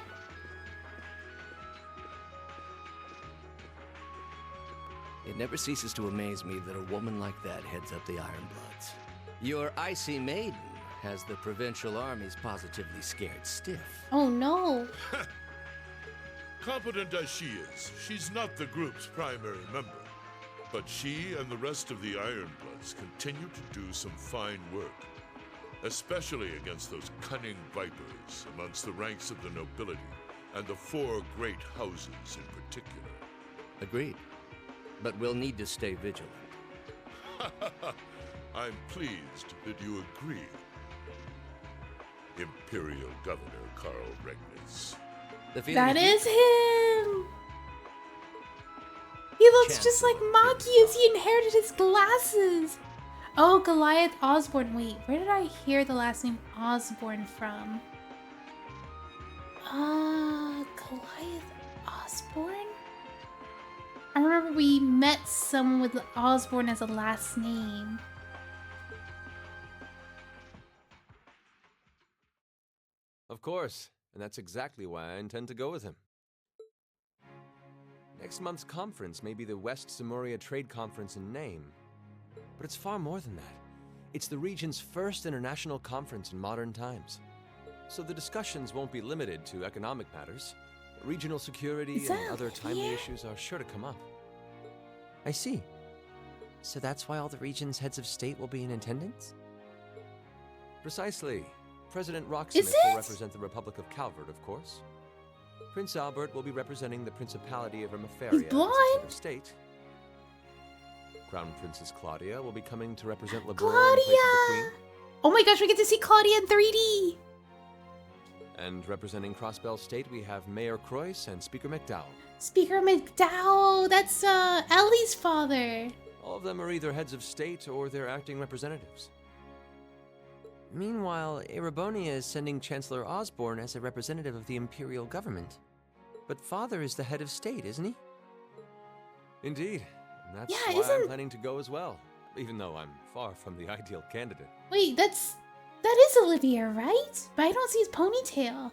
It never ceases to amaze me that a woman like that heads up the Ironbloods. Your icy maiden has the provincial armies positively scared stiff. Oh no. Competent as she is, she's not the group's primary member. But she and the rest of the Ironbloods continue to do some fine work, especially against those cunning vipers amongst the ranks of the nobility and the 4 great houses in particular. Agreed. But we'll need to stay vigilant. I'm pleased that you agree, Imperial Governor Carl Regnitz. The feeling That is is him. He looks just like Machias. He inherited his glasses. Oh, Goliath Osborne. Wait, where did I hear the last name Osborne from? Goliath Osborne? I remember we met someone with Osborne as a last name. Of course, and that's exactly why I intend to go with him. Next month's conference may be the West Zamoria Trade Conference in name, but it's far more than that. It's the region's first international conference in modern times. So the discussions won't be limited to economic matters. Regional security Is and that other timely Olivia? issues are sure to come up. I see. So that's why all the region's heads of state will be in attendance? Precisely. President Rocksmith Is will it? represent the Republic of Calvert, of course. Prince Albert will be representing the Principality of Ermaferia as its blonde? head of state. Crown Princess Claudia will be coming to represent Lebron in place of the Claudia! Queen. Oh my gosh, we get to see Claudia in 3D. And representing Crossbell State, we have Mayor Croyce and Speaker McDowell. Speaker McDowell. That's Ellie's father. All of them are either heads of state or their acting representatives. Meanwhile, Erebonia is sending Chancellor Osborne as a representative of the Imperial government. But Father is the head of state, isn't he? Indeed. And that's Yeah, why I'm isn't- planning to go as well, even though I'm far from the ideal candidate. Wait, that is Olivia, right? But I don't see his ponytail.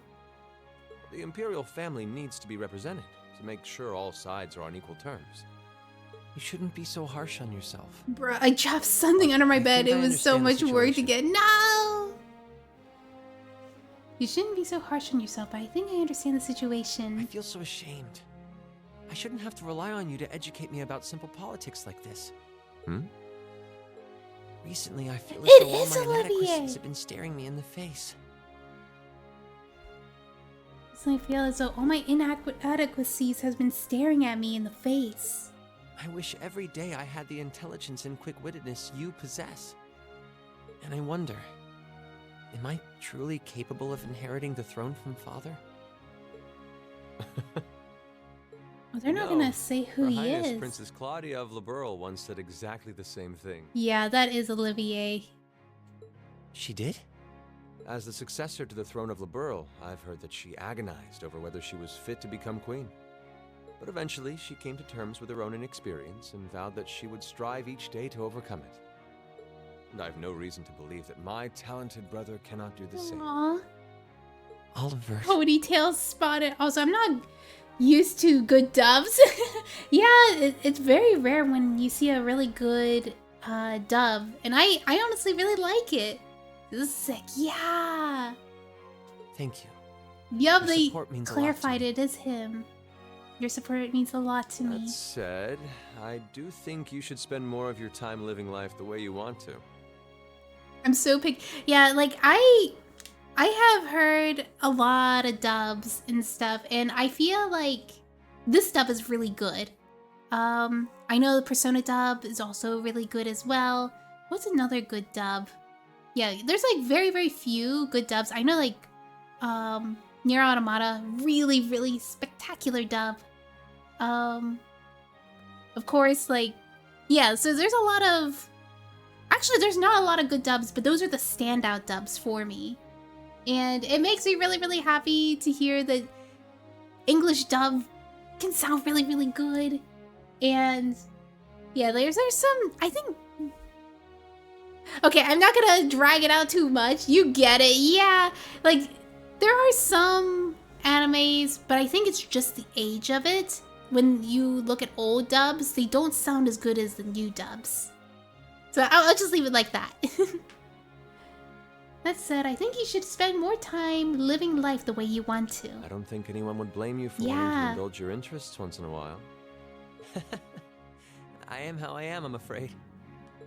The Imperial family needs to be represented to make sure all sides are on equal terms. You shouldn't be so harsh on yourself. Bruh, I dropped something under my I bed. think It I was so understand the much work to situation. get. No! You shouldn't be so harsh on yourself, but I think I understand the situation. I feel so ashamed. I shouldn't have to rely on you to educate me about simple politics like this. Recently, I feel as It though all is my Olivier. inadequacies have been staring me in the face. I feel as though all my inadequacies has been staring at me in the face. I wish every day I had the intelligence and quick-wittedness you possess. And I wonder, am I truly capable of inheriting the throne from Father? Well, they're not gonna say who Her he Highness is. Princess Claudia of Liberl once said exactly the same thing. Yeah, that is Olivier. She did? As the successor to the throne of Liberl, I've heard that she agonized over whether she was fit to become queen. But eventually, she came to terms with her own inexperience and vowed that she would strive each day to overcome it. And I've no reason to believe that my talented brother cannot do the same. Aww. Oliver. Ponytails spotted. Also, I'm not used to good dubs. Yeah, it's very rare when you see a really good dub. And I honestly really like it. This is sick. Yeah. Thank you. Yup, Your they support means a lot to clarified me. it as him. Your support means a lot to me. That said, I do think you should spend more of your time living life the way you want to. I'm so yeah, like I have heard a lot of dubs and stuff, and I feel like this dub is really good. I know the Persona dub is also really good as well. What's another good dub? Yeah, there's like very, very few good dubs. I know like Nier Automata, really, really spectacular dub. Of course, like, yeah, so there's a lot of... Actually, there's not a lot of good dubs, but those are the standout dubs for me. And it makes me really, really happy to hear that English dub can sound really, really good. And yeah, there's some, I think... Okay, I'm not gonna drag it out too much. You get it, yeah. Like, there are some animes, but I think it's just the age of it. When you look at old dubs, they don't sound as good as the new dubs. So I'll just leave it like that. That said, I think you should spend more time living life the way you want to. I don't think anyone would blame you for wanting Yeah. to indulge your interests once in a while. I am how I am, I'm afraid.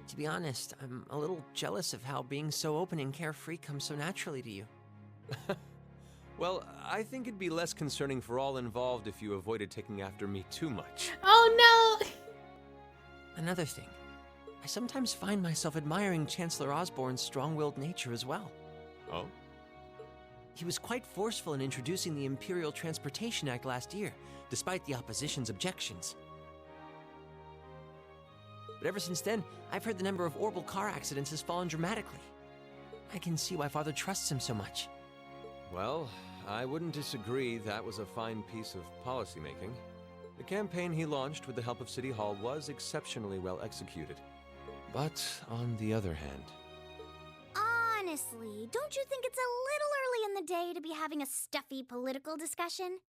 To be honest, I'm a little jealous of how being so open and carefree comes so naturally to you. Well, I think it'd be less concerning for all involved if you avoided taking after me too much. Oh no! Another thing, I sometimes find myself admiring Chancellor Osborne's strong-willed nature as well. Oh? He was quite forceful in introducing the Imperial Transportation Act last year, despite the opposition's objections. But ever since then, I've heard the number of orbital car accidents has fallen dramatically. I can see why Father trusts him so much. Well, I wouldn't disagree that was a fine piece of policymaking. The campaign he launched with the help of City Hall was exceptionally well executed. But on the other hand... Honestly, don't you think it's a little early in the day to be having a stuffy political discussion?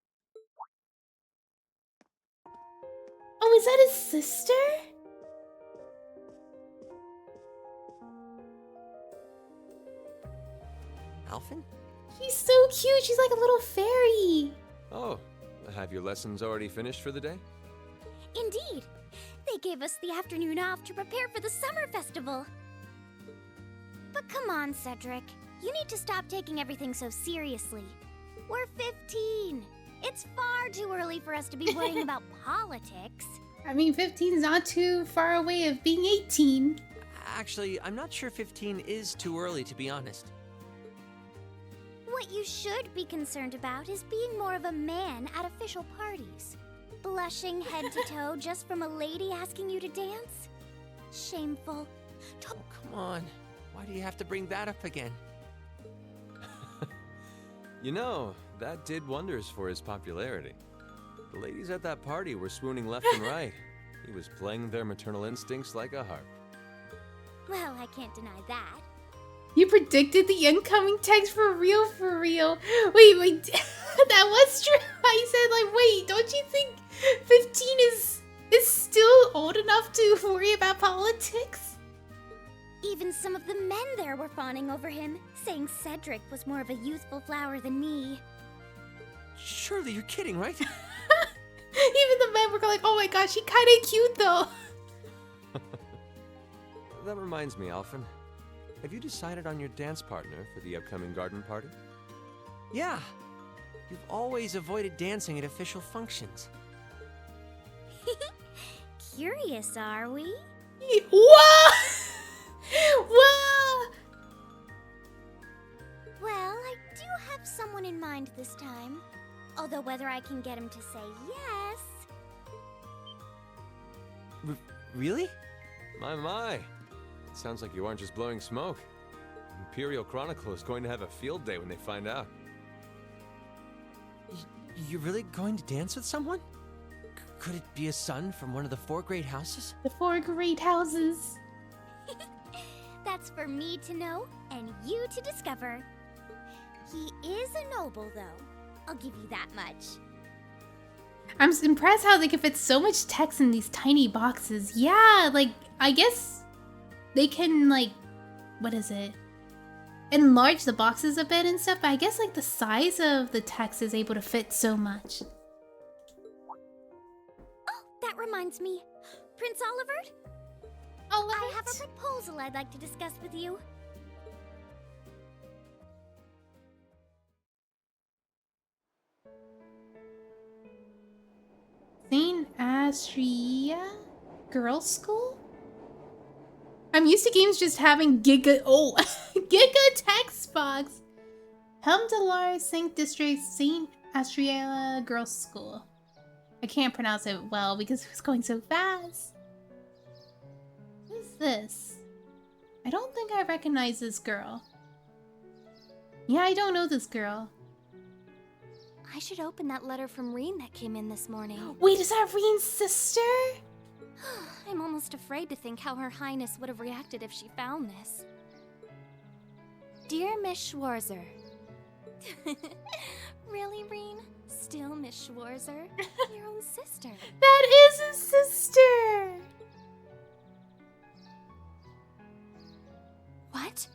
Oh, is that his sister? Alphen? She's so cute. She's like a little fairy. Oh, have your lessons already finished for the day? Indeed. They gave us the afternoon off to prepare for the summer festival. But come on, Cedric. You need to stop taking everything so seriously. We're 15. It's far too early for us to be worrying about politics. I mean, 15 is not too far away of being 18. Actually, I'm not sure 15 is too early, to be honest. What you should be concerned about is being more of a man at official parties. Blushing head to toe just from a lady asking you to dance? Shameful. Oh, come on. Why do you have to bring that up again? You know, that did wonders for his popularity. The ladies at that party were swooning left and right. He was playing their maternal instincts like a harp. Well, I can't deny that. You predicted the incoming text for real, for real. Wait, that was true. I said, like, wait, don't you think 15 is still old enough to worry about politics? Even some of the men there were fawning over him, saying Cedric was more of a youthful flower than me. Surely you're kidding, right? Even the men were like, oh my gosh, she kind of cute though. That reminds me, Alphen. Have you decided on your dance partner for the upcoming garden party? Yeah. You've always avoided dancing at official functions. Curious, are we? Whoa! Whoa! Well, I do have someone in mind this time. Although whether I can get him to say yes... Really? My. It sounds like you aren't just blowing smoke. Imperial Chronicle is going to have a field day when they find out. You're really going to dance with someone? Could it be a son from one of the 4 great houses? The 4 great houses. That's for me to know and you to discover. He is a noble, though. I'll give you that much. I'm impressed how they can fit so much text in these tiny boxes. Yeah, like, I guess they can, like, what is it? Enlarge the boxes a bit and stuff, but I guess, like, the size of the text is able to fit so much. Oh, that reminds me. Prince Olivert? I have a proposal I'd like to discuss with you. St. Astria Girls' School? I'm used to games just having Giga text box. Helmdalar St. District St. Astria Girls' School. I can't pronounce it well because it was going so fast. Who's this? I don't think I recognize this girl. Yeah, I don't know this girl. I should open that letter from Reen that came in this morning. Wait, is that Reen's sister? I'm almost afraid to think how Her Highness would have reacted if she found this. Dear Miss Schwarzer. Really, Reen? Still Miss Schwarzer? Your own sister. That is his sister! What?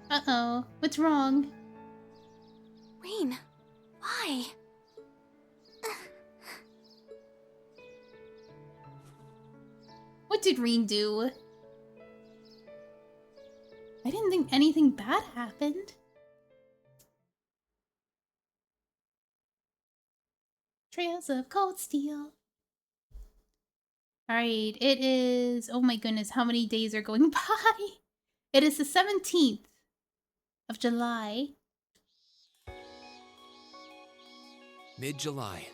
Uh-oh. What's wrong? Reen, why? What did Reen do? I didn't think anything bad happened. Trails of Cold Steel. Alright, it is... Oh my goodness, how many days are going by? It is the 17th of July. Mid-July.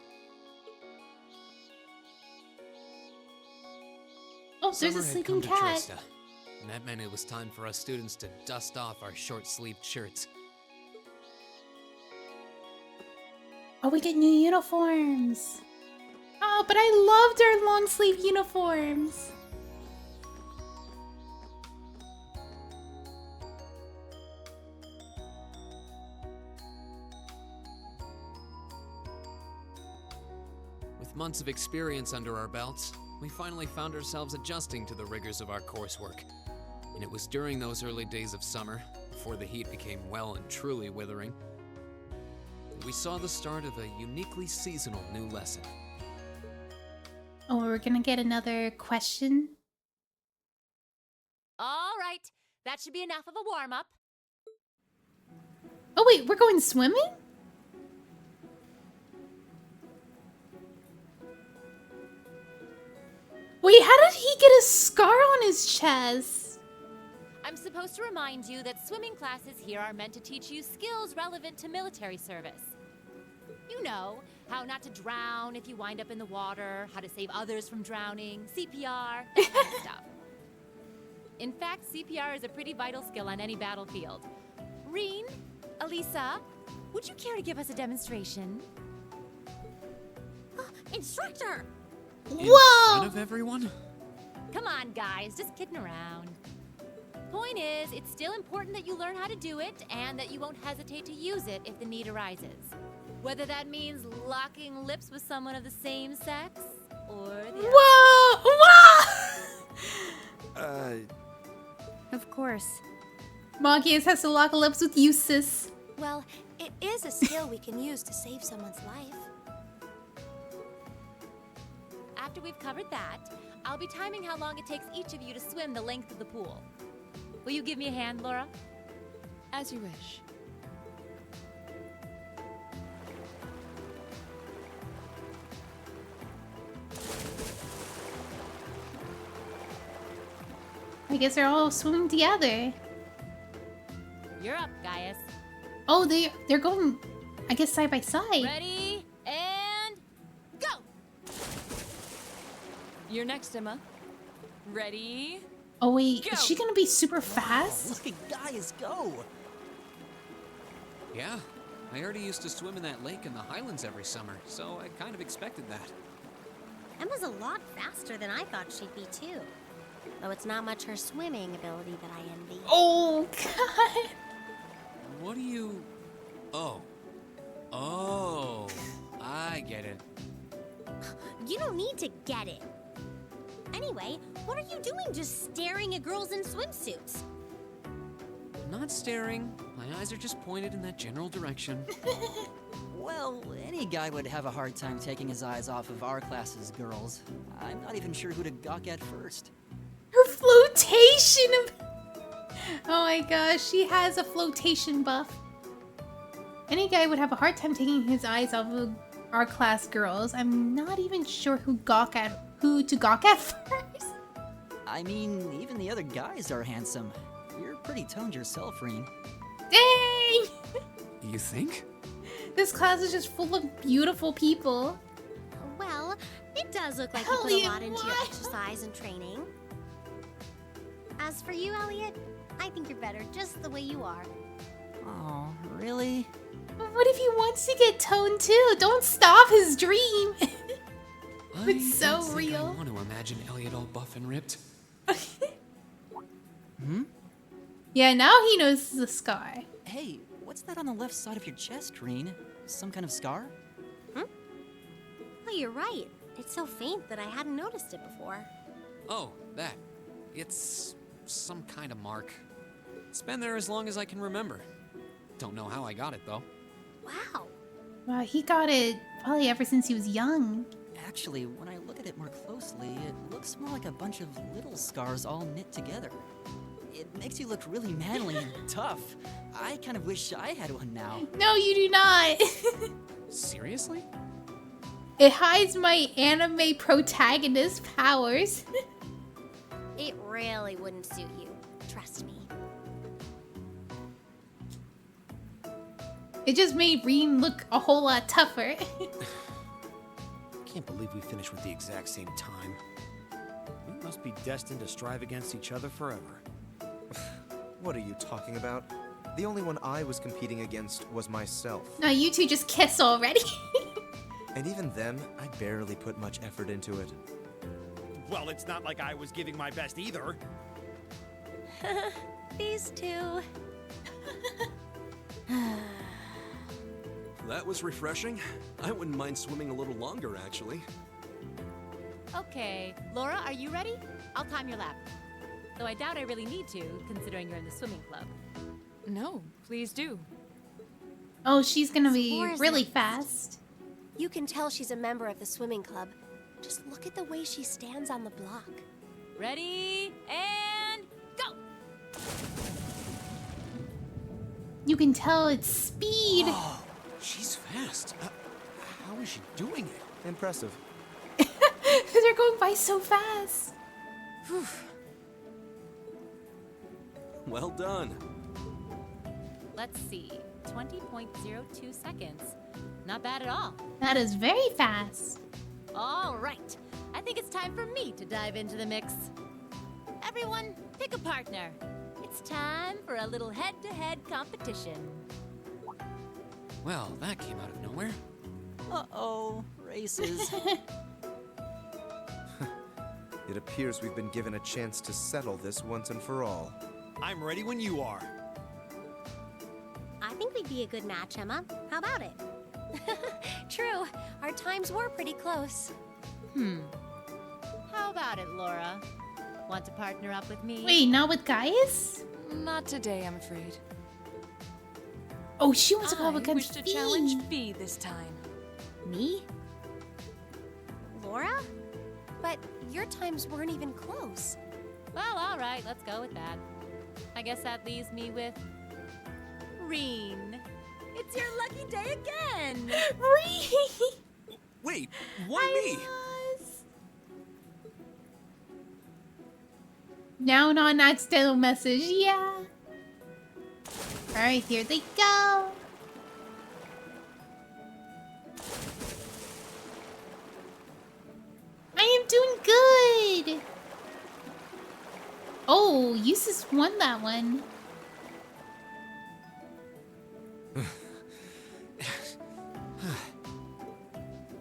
Oh, there's Summer a had sleeping come to cat. Trista, and that meant it was time for us students to dust off our short-sleeved shirts. Oh, we get new uniforms. Oh, but I loved our long sleeve uniforms. With months of experience under our belts, we finally found ourselves adjusting to the rigors of our coursework. And it was during those early days of summer, before the heat became well and truly withering, that we saw the start of a uniquely seasonal new lesson. Oh, we're gonna get another question. All right, that should be enough of a warm-up. Oh wait, we're going swimming? Wait, how did he get a scar on his chest? I'm supposed to remind you that swimming classes here are meant to teach you skills relevant to military service. You know, how not to drown if you wind up in the water, how to save others from drowning, CPR, that kind of stuff. In fact, CPR is a pretty vital skill on any battlefield. Reen, Elisa, would you care to give us a demonstration? Instructor! In front of everyone? Come on, guys, just kidding around. Point is, it's still important that you learn how to do it and that you won't hesitate to use it if the need arises. Whether that means locking lips with someone of the same sex or the Whoa! Whoa! Of course. Magius has to lock lips with Eustace. Well, it is a skill we can use to save someone's life. After we've covered that, I'll be timing how long it takes each of you to swim the length of the pool. Will you give me a hand, Laura? As you wish. I guess they're all swimming together. You're up, Gaius. Oh, they're going, I guess, side by side. Ready, and go! You're next, Emma. Ready? Oh wait, Go! is she gonna be super fast? Look at Gaius go! Yeah, I already used to swim in that lake in the Highlands every summer, so I kind of expected that. Emma's a lot faster than I thought she'd be, too. Though it's not much her swimming ability that I envy. Oh, God. What do you... Oh. Oh. I get it. You don't need to get it. Anyway, what are you doing just staring at girls in swimsuits? Not staring. My eyes are just pointed in that general direction. Well, any guy would have a hard time taking his eyes off of our class's girls. I'm not even sure who to gawk at first. Her flotation of... Oh my gosh, she has a flotation buff. Any guy would have a hard time taking his eyes off of our class girls. I'm not even sure who to gawk at first. I mean, even the other guys are handsome. You're pretty toned yourself, Reen. Dang! You think? This class is just full of beautiful people. Well, it does look like you put a lot into your exercise and training. As for you, Elliot, I think you're better just the way you are. Oh, really? What if he wants to get toned too? Don't stop his dream. It's so real. I want to imagine Elliot all buff and ripped. Yeah, now he knows this is a scar. Hey, what's that on the left side of your chest, Reen? Some kind of scar? Oh, you're right. It's so faint that I hadn't noticed it before. Oh, that. It's some kind of mark. It's been there as long as I can remember. Don't know how I got it, though. Wow. Wow, he got it probably ever since he was young. Actually, when I look at it more closely, it looks more like a bunch of little scars all knit together. It makes you look really manly and tough. I kind of wish I had one now. No, you do not. Seriously? It hides my anime protagonist powers. It really wouldn't suit you. Trust me. It just made Reem look a whole lot tougher. Can't believe we finished with the exact same time. We must be destined to strive against each other forever. What are you talking about? The only one I was competing against was myself. No, you two just kiss already. And even then, I barely put much effort into it. Well, it's not like I was giving my best either. These two. That was refreshing. I wouldn't mind swimming a little longer, actually. Okay, Laura, are you ready? I'll time your lap. Though I doubt I really need to, considering you're in the swimming club. No, please do. Oh, she's gonna be Spores really next. fast. You can tell she's a member of the swimming club. Just look at the way she stands on the block. Ready, and go! You can tell it's speed. Oh, she's fast. How is she doing it? Impressive. They're going by so fast. Well done. Let's see, 20.02 seconds. Not bad at all. That is very fast. All right, I think it's time for me to dive into the mix. Everyone, pick a partner. It's time for a little head-to-head competition. Well, that came out of nowhere. Uh-oh, races. It appears we've been given a chance to settle this once and for all. I'm ready when you are. I think we'd be a good match, Emma. How about it? True, our times were pretty close. How about it, Laura? Want to partner up with me? Wait, not with Gaius? Not today, I'm afraid. Oh, she wants to go up I against wish to Fee. challenge Fee this time. Me? Laura? But your times weren't even close. Well, all right, let's go with that. I guess that leaves me with Reen. It's your lucky day again. Reen. Wait, why me? Now an accidental message, yeah. Alright, here they go. I am doing good. Oh, Eustace won that one.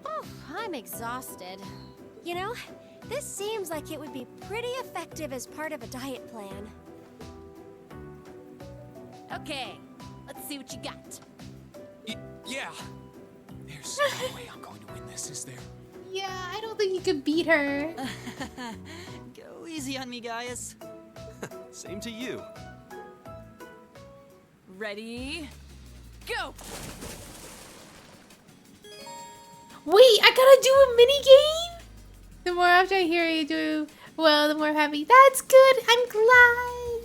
Oh, I'm exhausted. You know, this seems like it would be pretty effective as part of a diet plan. Okay, let's see what you got. Yeah. There's no way I'm going to win this, is there? Yeah, I don't think you could beat her. Go easy on me, Gaius. Same to you. Ready? Go! Wait, I gotta do a mini game? The more after I hear you do, well, the more happy. That's good. I'm glad.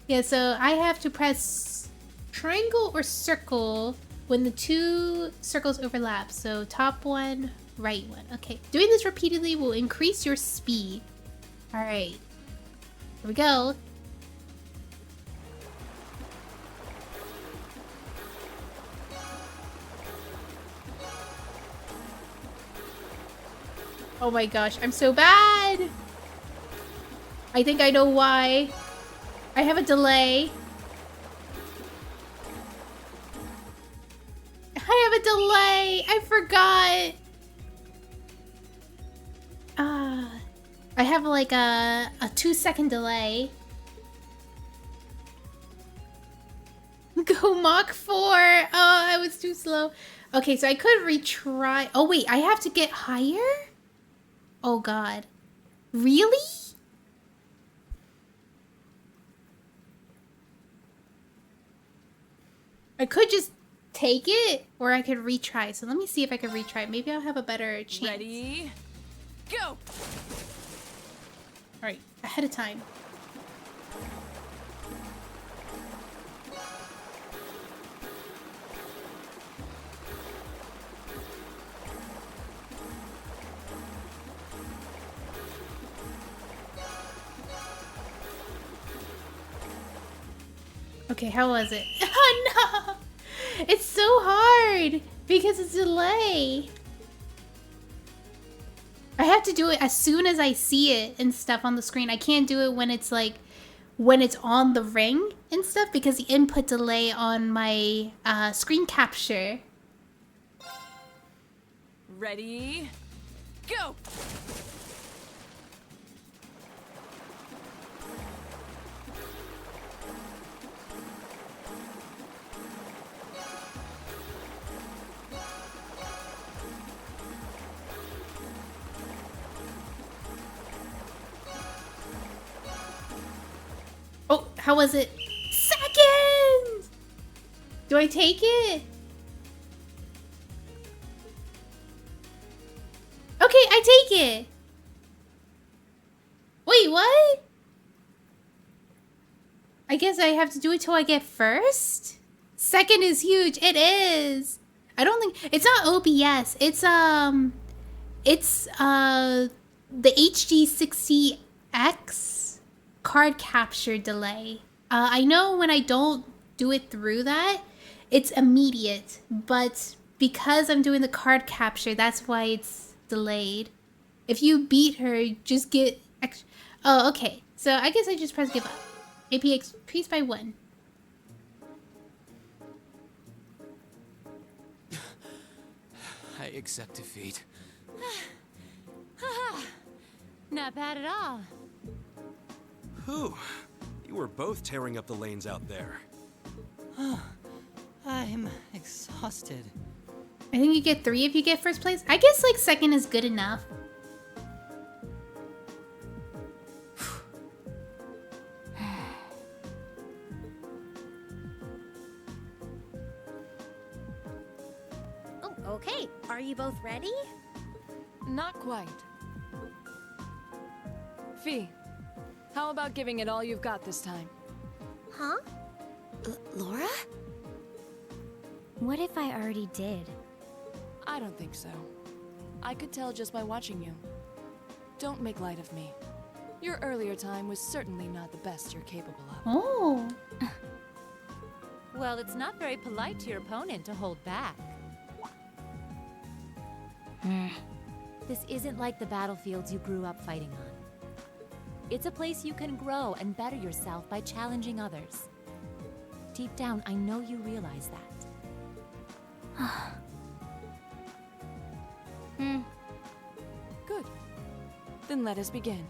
Yeah, so I have to press triangle or circle when the two circles overlap. So top one, right one. Okay, doing this repeatedly will increase your speed. All right, here we go. Oh my gosh, I'm so bad. I think I know why. I have a delay. I have a delay. I forgot. I have like a 2-second delay. Go Mach 4. Oh, I was too slow. Okay, so I could retry. Oh wait, I have to get higher? Oh god. Really? I could just take it, or I could retry. So let me see if I can retry. Maybe I'll have a better chance. Ready? Go! Alright, ahead of time. Okay, how was it? Oh no! It's so hard because it's a delay. I have to do it as soon as I see it and stuff on the screen. I can't do it when it's like, when it's on the ring and stuff because the input delay on my screen capture. Ready? Go! Oh, how was it? Second! Do I take it? Okay, I take it. Wait, what? I guess I have to do it till I get first? Second is huge. It is. I don't think it's not OBS. It's the HD60X card capture delay. I know when I don't do it through that, it's immediate, but because I'm doing the card capture, that's why it's delayed. If you beat her, just get extra. Oh, okay. So I guess I just press give up. AP increased by 1. I accept defeat. Not bad at all. Whew. You were both tearing up the lanes out there. I'm exhausted. I think you get 3 if you get first place. I guess like second is good enough. Okay, are you both ready? Not quite. Fee, how about giving it all you've got this time? Huh? Laura? What if I already did? I don't think so. I could tell just by watching you. Don't make light of me. Your earlier time was certainly not the best you're capable of. Oh. Well, it's not very polite to your opponent to hold back. This isn't like the battlefields you grew up fighting on. It's a place you can grow and better yourself by challenging others. Deep down, I know you realize that. Good. Then let us begin.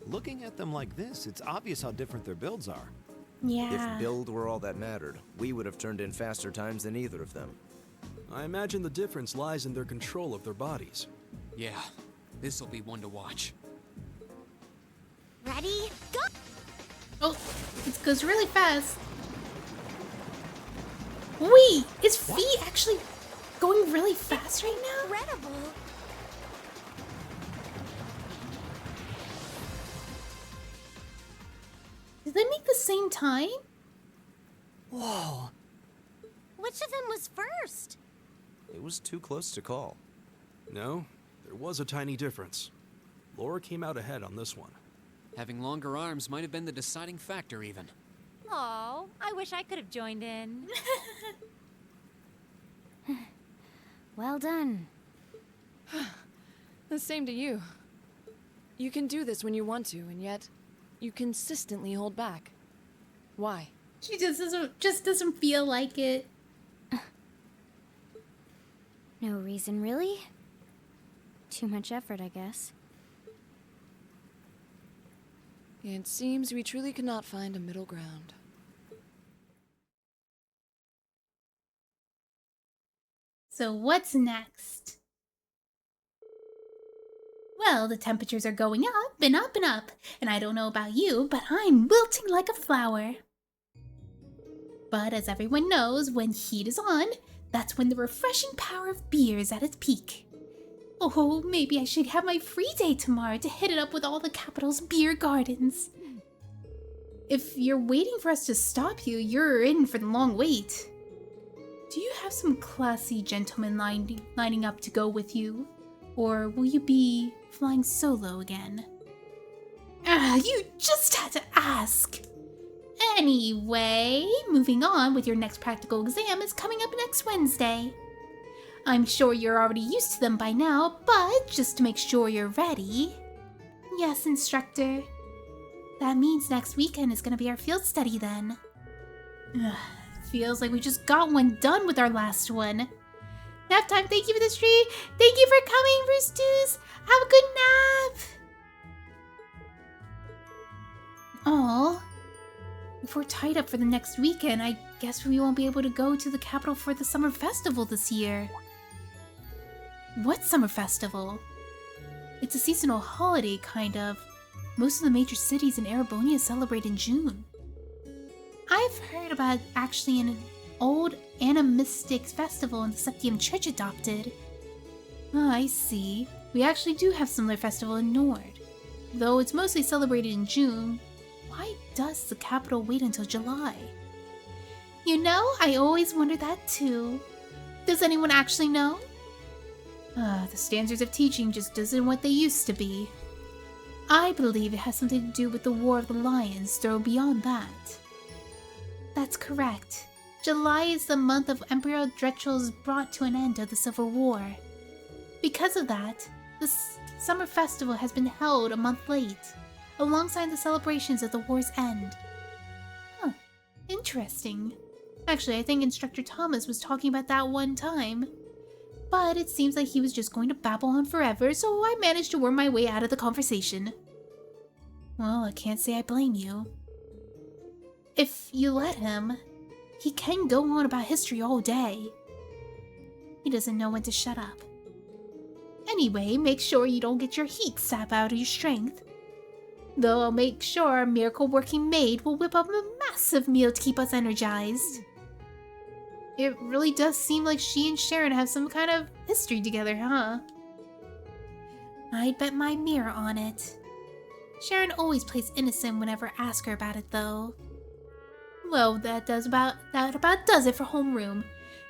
Looking at them like this, it's obvious how different their builds are. If build were all that mattered, we would have turned in faster times than either of them. I imagine the difference lies in their control of their bodies. Yeah, this'll be one to watch. Ready? Go! Oh, it goes really fast. Wait, is Fee actually going really fast right now? Incredible! Did they make the same time? Whoa. Which of them was first? It was too close to call. No, there was a tiny difference. Laura came out ahead on this one. Having longer arms might have been the deciding factor, even. Oh, I wish I could have joined in. Well done. The same to you. You can do this when you want to, and yet you consistently hold back. Why? She just doesn't feel like it. No reason, really? Too much effort, I guess. It seems we truly cannot find a middle ground. So what's next? Well, the temperatures are going up and up and up, and I don't know about you, but I'm wilting like a flower. But as everyone knows, when heat is on, that's when the refreshing power of beer is at its peak. Oh, maybe I should have my free day tomorrow to hit it up with all the capital's beer gardens. If you're waiting for us to stop you, you're in for the long wait. Do you have some classy gentlemen lining up to go with you? Or will you be flying solo again? You just had to ask! Anyway, moving on with your next practical exam is coming up next Wednesday. I'm sure you're already used to them by now, but just to make sure you're ready... Yes, instructor. That means next weekend is gonna be our field study then. Feels like we just got one done with our last one. Nap time, thank you for the stream. Thank you for coming, Roostus. Have a good nap. Aw. If we're tied up for the next weekend, I guess we won't be able to go to the capital for the summer festival this year. What summer festival? It's a seasonal holiday, kind of. Most of the major cities in Erebonia celebrate in June. I've heard about actually an old animistic festival in the Septium Church adopted. Oh, I see. We actually do have similar festival in Nord. Though it's mostly celebrated in June, why does the capital wait until July? You know, I always wondered that too. Does anyone actually know? The standards of teaching just isn't what they used to be. I believe it has something to do with the War of the Lions, though beyond that. That's correct. July is the month of Emperor Drechel's brought to an end of the Civil War. Because of that, the summer festival has been held a month late, alongside the celebrations of the war's end. Huh, interesting. Actually, I think Instructor Thomas was talking about that one time. But it seems like he was just going to babble on forever, so I managed to worm my way out of the conversation. Well, I can't say I blame you. If you let him, he can go on about history all day. He doesn't know when to shut up. Anyway, make sure you don't get your heat sap out of your strength. Though I'll make sure our miracle working maid will whip up a massive meal to keep us energized. It really does seem like she and Sharon have some kind of history together, huh? I'd bet my mirror on it. Sharon always plays innocent whenever I ask her about it, though. Well, that about does it for homeroom.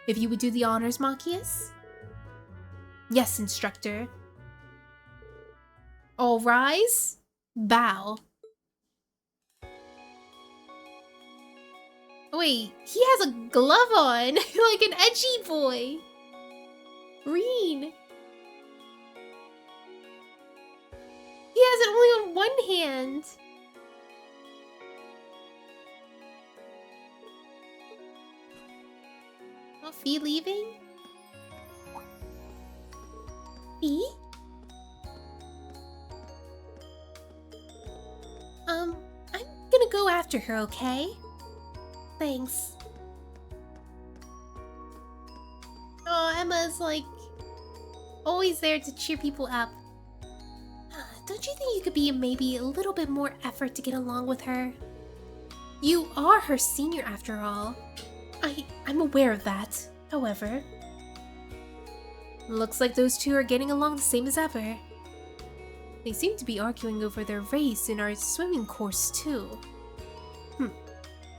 If you would do the honors, Machias? Yes, instructor. All rise. Bow. Wait, he has a glove on, like an edgy boy. Green. He has it only on one hand. Oh, Fee leaving? Fee? I'm gonna go after her, okay? Thanks. Oh, Emma's like always there to cheer people up. Don't you think you could be maybe a little bit more effort to get along with her? You are her senior after all. I'm aware of that, however. Looks like those two are getting along the same as ever. They seem to be arguing over their race in our swimming course too.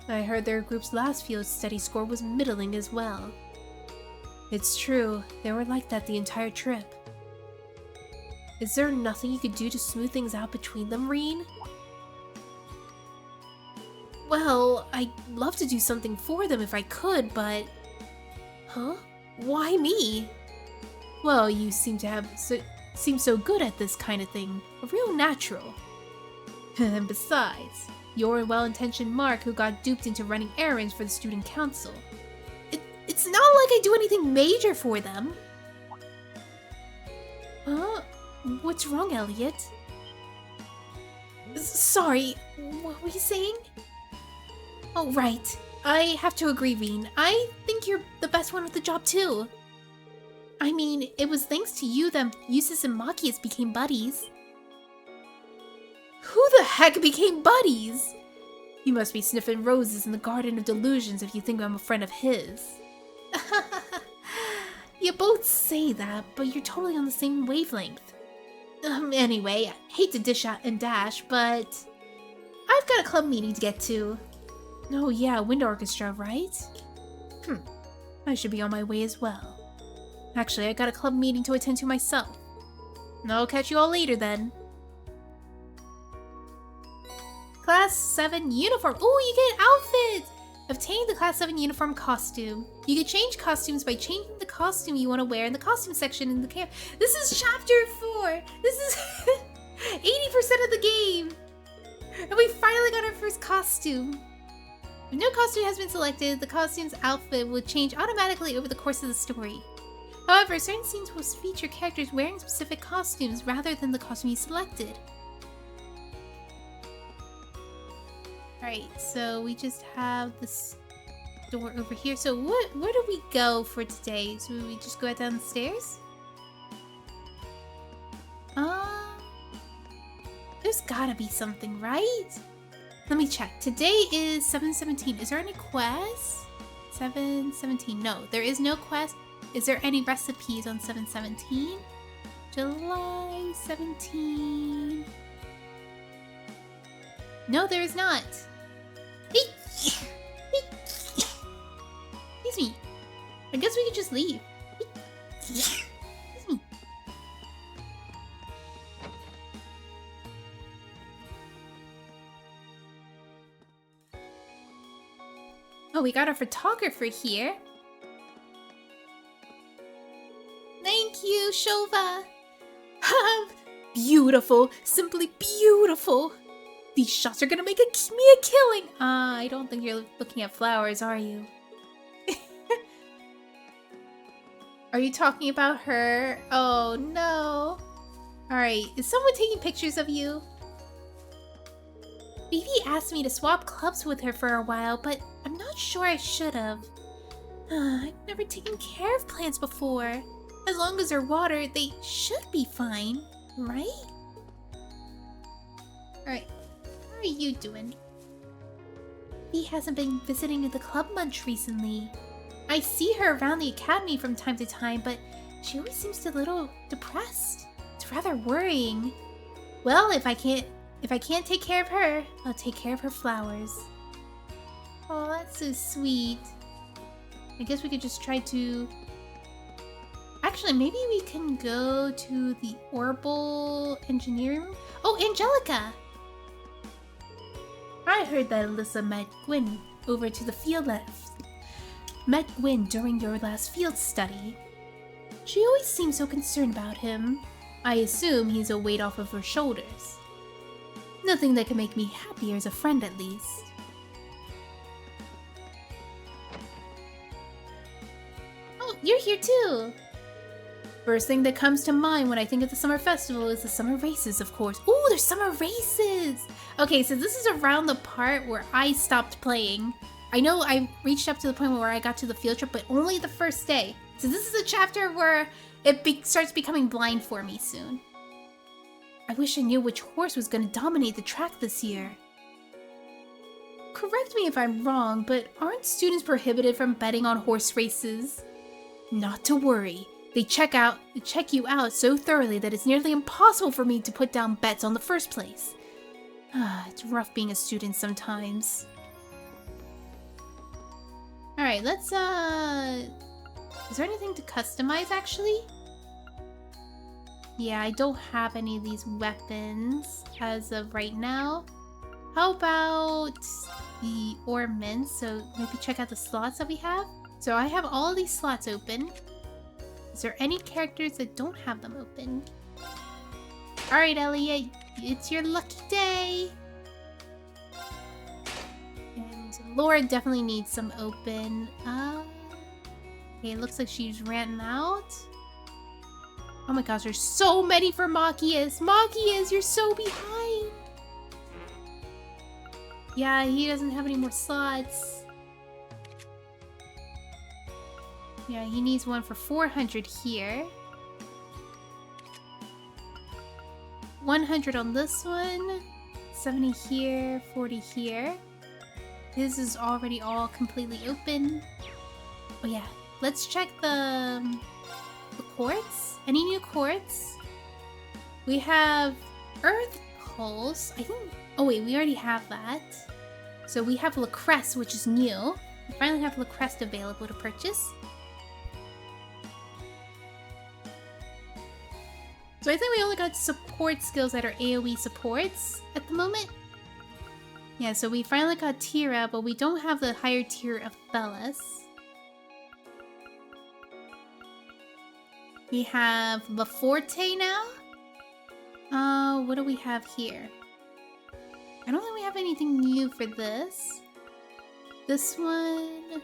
I heard their group's last field study score was middling as well. It's true, they were like that the entire trip. Is there nothing you could do to smooth things out between them, Reen? Well, I'd love to do something for them if I could, but... Huh? Why me? Well, you seem so good at this kind of thing. A real natural. And besides, you're a well-intentioned Mark who got duped into running errands for the student council. It's not like I do anything major for them. Huh? What's wrong, Elliot? Sorry, what were you saying? Oh, right. I have to agree, Reen. I think you're the best one with the job, too. I mean, it was thanks to you that Eustace and Machias became buddies. Who the heck became buddies? You must be sniffing roses in the Garden of Delusions if you think I'm a friend of his. You both say that, but you're totally on the same wavelength. Anyway, I hate to dish out and dash, but I've got a club meeting to get to. Oh yeah, wind orchestra, right? I should be on my way as well. Actually, I got a club meeting to attend to myself. I'll catch you all later then. Class 7 uniform. Ooh, you get an outfit! Obtain the Class 7 uniform costume. You can change costumes by changing the costume you want to wear in the costume section in the camp. This is chapter 4! This is 80% of the game! And we finally got our first costume. If no costume has been selected, the costume's outfit will change automatically over the course of the story. However, certain scenes will feature characters wearing specific costumes rather than the costume you selected. Alright, so we just have this door over here. So where do we go for today? So we just go down the stairs? There's gotta be something, right? Let me check. Today is 7/17. Is there any quests? 7/17. No, there is no quest. Is there any recipes on 7/17? July 17. No, there is not. Excuse me. I guess we could just leave. Excuse me. Oh, we got our photographer here. Thank you, Shova. Beautiful. Simply beautiful. These shots are gonna make me a killing. I don't think you're looking at flowers, are you? Are you talking about her? Oh no. Alright, is someone taking pictures of you? Vivi asked me to swap clubs with her for a while, but I'm not sure I should have. I've never taken care of plants before. As long as they're water, they should be fine, right? Alright, how are you doing? Bee hasn't been visiting the club much recently. I see her around the academy from time to time, but she always seems a little depressed. It's rather worrying. Well, if I can't take care of her, I'll take care of her flowers. Oh, that's so sweet. I guess we could just try to... Actually, maybe we can go to the Orbital Engineering room. Oh, Angelica! I heard that Alyssa met Gwyn over to the field left. Met Gwyn during your last field study. She always seems so concerned about him. I assume he's a weight off of her shoulders. Nothing that can make me happier as a friend, at least. Oh, you're here too! First thing that comes to mind when I think of the summer festival is the summer races, of course. Ooh, there's summer races! Okay, so this is around the part where I stopped playing. I know I reached up to the point where I got to the field trip, but only the first day. So this is a chapter where it starts becoming blind for me soon. I wish I knew which horse was going to dominate the track this year. Correct me if I'm wrong, but aren't students prohibited from betting on horse races? Not to worry. They check you out so thoroughly that it's nearly impossible for me to put down bets on the first place. It's rough being a student sometimes. Alright, let's, is there anything to customize, actually? Yeah, I don't have any of these weapons as of right now. How about the ornaments? So maybe check out the slots that we have. So I have all these slots open. Is there any characters that don't have them open? Alright, Elliot, it's your lucky day! And Laura definitely needs some open. Okay, it looks like she's ran out. Oh my gosh, there's so many for Machias! Machias, you're so behind! Yeah, he doesn't have any more slots. Yeah, he needs one for 400 here. 100 on this one. 70 here, 40 here. This is already all completely open. Oh yeah, let's check the quartz. Any new quartz? We have Earth Pulse. I think... Oh wait, we already have that. So we have Lacrest, which is new. We finally have Lacrest available to purchase. So I think we only got support skills that are AoE supports at the moment. Yeah, so we finally got Tira, but we don't have the higher tier of Thelas. We have Laforte now. What do we have here? I don't think we have anything new for this. This one,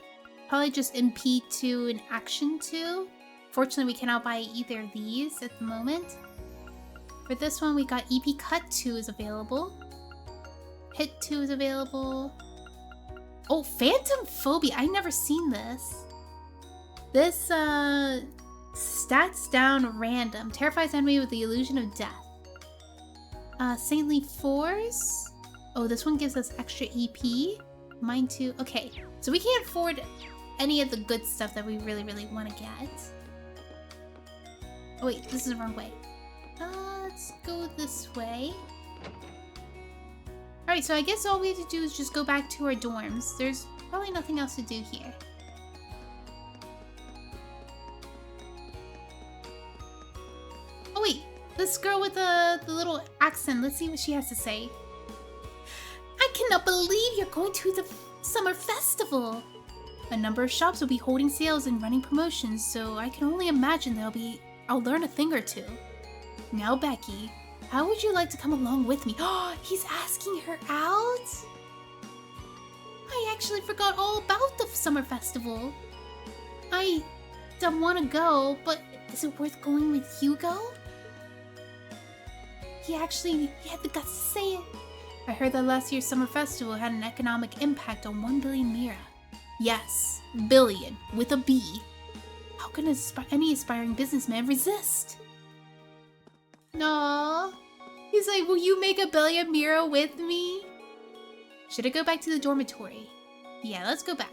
probably just MP2 and Action 2. Fortunately, we cannot buy either of these at the moment. For this one, we got EP Cut 2 is available. Hit 2 is available. Oh, Phantom Phobia. I never seen this. This, stats down random. Terrifies enemy with the illusion of death. Saintly Force. Oh, this one gives us extra EP. Mine too. Okay, so we can't afford any of the good stuff that we really, really want to get. Oh wait, this is the wrong way. Let's go this way. Alright, so I guess all we have to do is just go back to our dorms. There's probably nothing else to do here. Oh wait, this girl with the little accent. Let's see what she has to say. I cannot believe you're going to the summer festival. A number of shops will be holding sales and running promotions, so I can only imagine I'll learn a thing or two. Now, Becky, how would you like to come along with me? Oh, he's asking her out? I actually forgot all about the summer festival. I don't want to go, but is it worth going with Hugo? He had the guts to say it. I heard that last year's summer festival had an economic impact on 1 billion Mira. Yes, billion, with a B. How can any aspiring businessman resist? No. He's like, will you make a Belia Mira with me? Should I go back to the dormitory? Yeah, let's go back.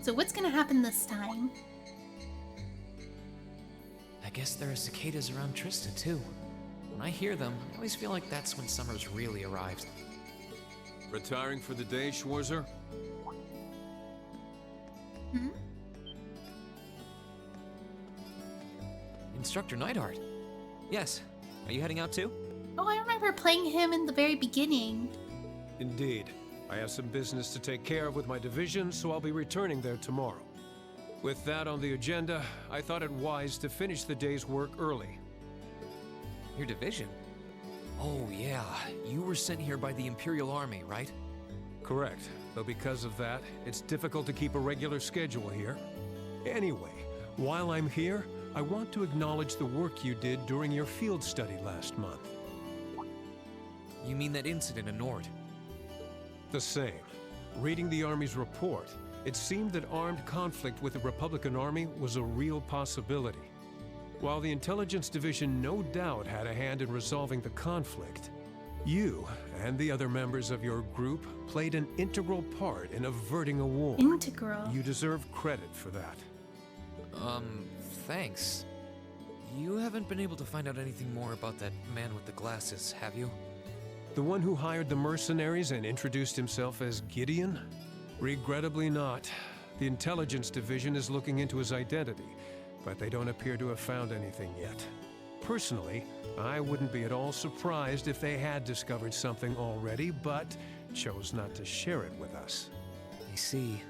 So what's gonna happen this time? I guess there are cicadas around Trista, too. When I hear them, I always feel like that's when summer's really arrived. Retiring for the day, Schwarzer? Hmm? Instructor Neidhart. Yes. Are you heading out too? Oh, I remember playing him in the very beginning. Indeed. I have some business to take care of with my division, so I'll be returning there tomorrow. With that on the agenda, I thought it wise to finish the day's work early. Your division? Oh yeah, you were sent here by the Imperial Army, right? Correct, though because of that, it's difficult to keep a regular schedule here. Anyway, while I'm here, I want to acknowledge the work you did during your field study last month. You mean that incident in Nord? The same. Reading the Army's report, it seemed that armed conflict with the Republican Army was a real possibility. While the Intelligence Division no doubt had a hand in resolving the conflict, you and the other members of your group played an integral part in averting a war. Integral? You deserve credit for that. Thanks. You haven't been able to find out anything more about that man with the glasses, have you? The one who hired the mercenaries and introduced himself as Gideon? Regrettably not. The Intelligence Division is looking into his identity, but they don't appear to have found anything yet. Personally, I wouldn't be at all surprised if they had discovered something already, but chose not to share it with us. I see.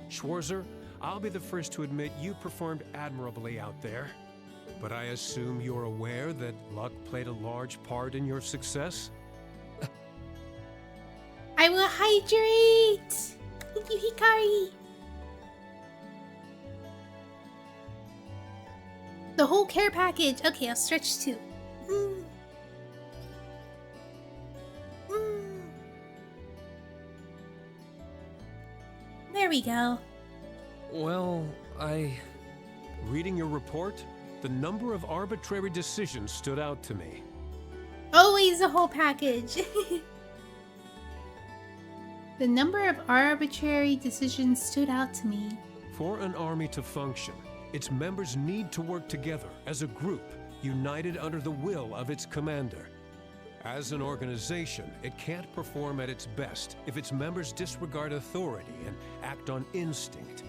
Schwarzer, I'll be the first to admit you performed admirably out there. But I assume you're aware that luck played a large part in your success? I will hydrate! Thank you, Hikari! The whole care package. Okay, I'll stretch too. There we go. Well, Reading your report, the number of arbitrary decisions stood out to me. Always the whole package. The number of arbitrary decisions stood out to me. For an army to function, its members need to work together as a group, united under the will of its commander. As an organization, it can't perform at its best if its members disregard authority and act on instinct.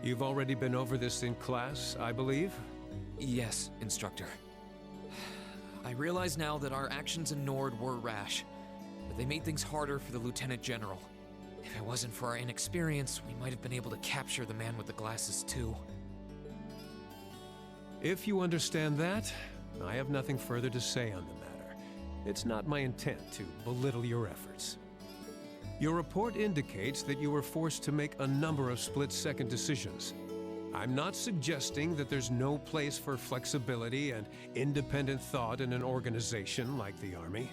You've already been over this in class, I believe? Yes, Instructor. I realize now that our actions in Nord were rash, but they made things harder for the Lieutenant General. If it wasn't for our inexperience, we might have been able to capture the man with the glasses too. If you understand that, I have nothing further to say on the matter. It's not my intent to belittle your efforts. Your report indicates that you were forced to make a number of split-second decisions. I'm not suggesting that there's no place for flexibility and independent thought in an organization like the Army.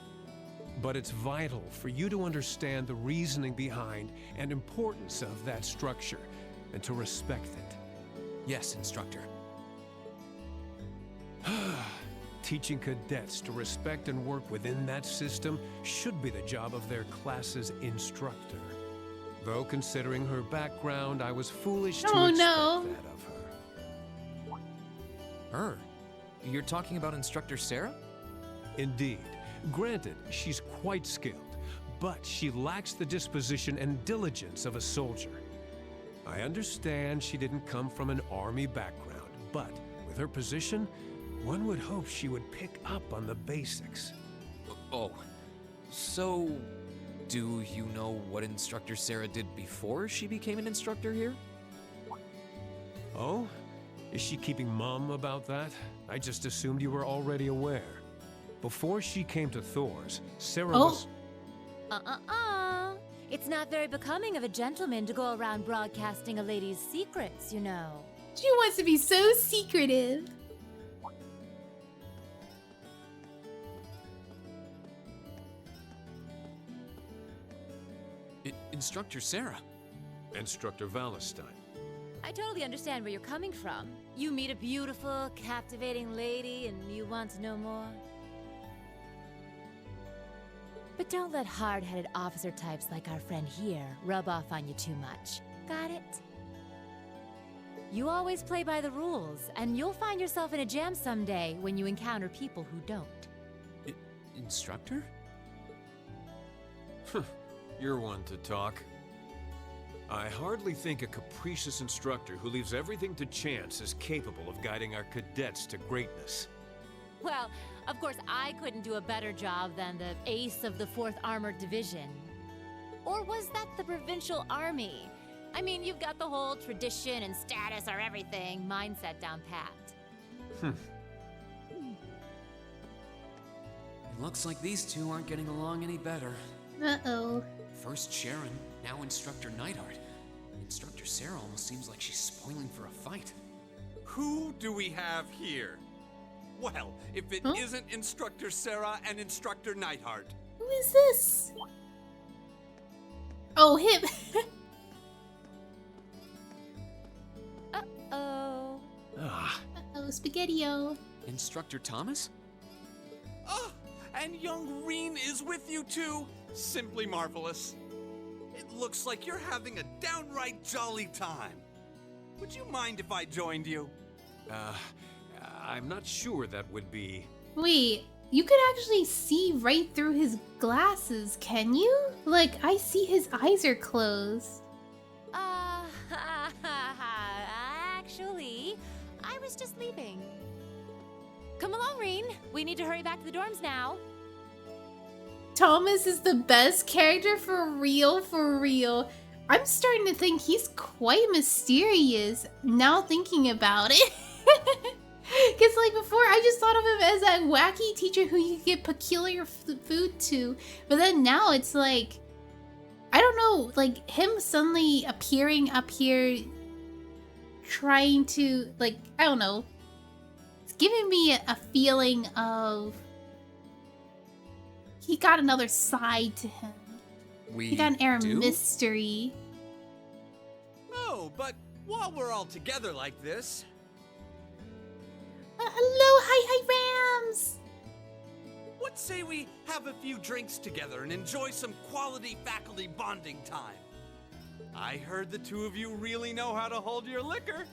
But it's vital for you to understand the reasoning behind and importance of that structure, and to respect it. Yes, Instructor. Teaching cadets to respect and work within that system should be the job of their class's instructor. Though considering her background, I was foolish to expect that of her. Her? You're talking about Instructor Sarah? Indeed. Granted, she's quite skilled, but she lacks the disposition and diligence of a soldier. I understand she didn't come from an army background, but with her position, one would hope she would pick up on the basics. Oh, so do you know what Instructor Sarah did before she became an instructor here? Oh? Is she keeping mum about that? I just assumed you were already aware. Before she came to Thor's, Sarah was... It's not very becoming of a gentleman to go around broadcasting a lady's secrets, you know. She wants to be so secretive. Instructor Sarah. Instructor Valentine. I totally understand where you're coming from. You meet a beautiful, captivating lady and you want to know more. But don't let hard-headed officer types like our friend here rub off on you too much. Got it? You always play by the rules, and you'll find yourself in a jam someday when you encounter people who don't. Instructor? You're one to talk. I hardly think a capricious instructor who leaves everything to chance is capable of guiding our cadets to greatness. Well, of course, I couldn't do a better job than the ace of the 4th Armored Division. Or was that the Provincial Army? I mean, you've got the whole tradition and status are everything mindset down pat. It looks like these two aren't getting along any better. Uh-oh. First Sharon, now Instructor Neidhart. Instructor Sarah almost seems like she's spoiling for a fight. Who do we have here? Well, if it isn't Instructor Sarah and Instructor Neidhart. Who is this? Oh, him. Uh-oh. Uh-oh, Spaghetti-O. Instructor Thomas? Oh, and young Reen is with you too. Simply marvelous. It looks like you're having a downright jolly time. Would you mind if I joined you? I'm not sure that would be... Wait, you could actually see right through his glasses, can you? Like, I see his eyes are closed. Actually, I was just leaving. Come along, Reen. We need to hurry back to the dorms now. Thomas is the best character for real, for real. I'm starting to think he's quite mysterious now thinking about it. Because, like, before I just thought of him as that wacky teacher who you could get peculiar food to. But then now it's like, I don't know, like, him suddenly appearing up here trying to, like, I don't know. It's giving me a feeling of he got another side to him. He got an air of mystery. Oh, but while we're all together like this... hello, hi, Rams! What say we have a few drinks together and enjoy some quality faculty bonding time? I heard the two of you really know how to hold your liquor.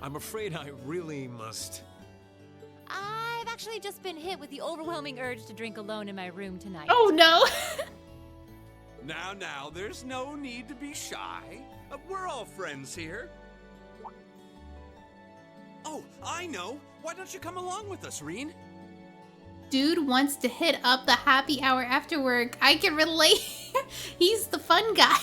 I'm afraid I really must... I've actually just been hit with the overwhelming urge to drink alone in my room tonight. Oh no! Now, there's no need to be shy. We're all friends here. Oh, I know. Why don't you come along with us, Reen? Dude wants to hit up the happy hour after work. I can relate. He's the fun guy.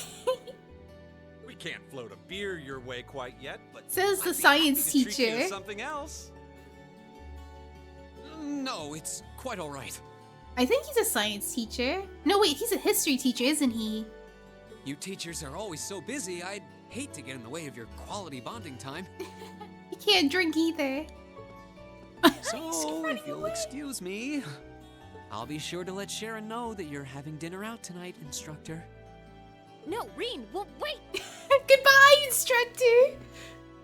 We can't float a beer your way quite yet, but says the science treat you to teacher. something else. No, it's quite all right. I think he's a science teacher. No, wait, he's a history teacher, isn't he? You teachers are always so busy, I'd hate to get in the way of your quality bonding time. He can't drink either. So, if you'll excuse me, I'll be sure to let Sharon know that you're having dinner out tonight, Instructor. No, Reen, well, wait! Goodbye, Instructor!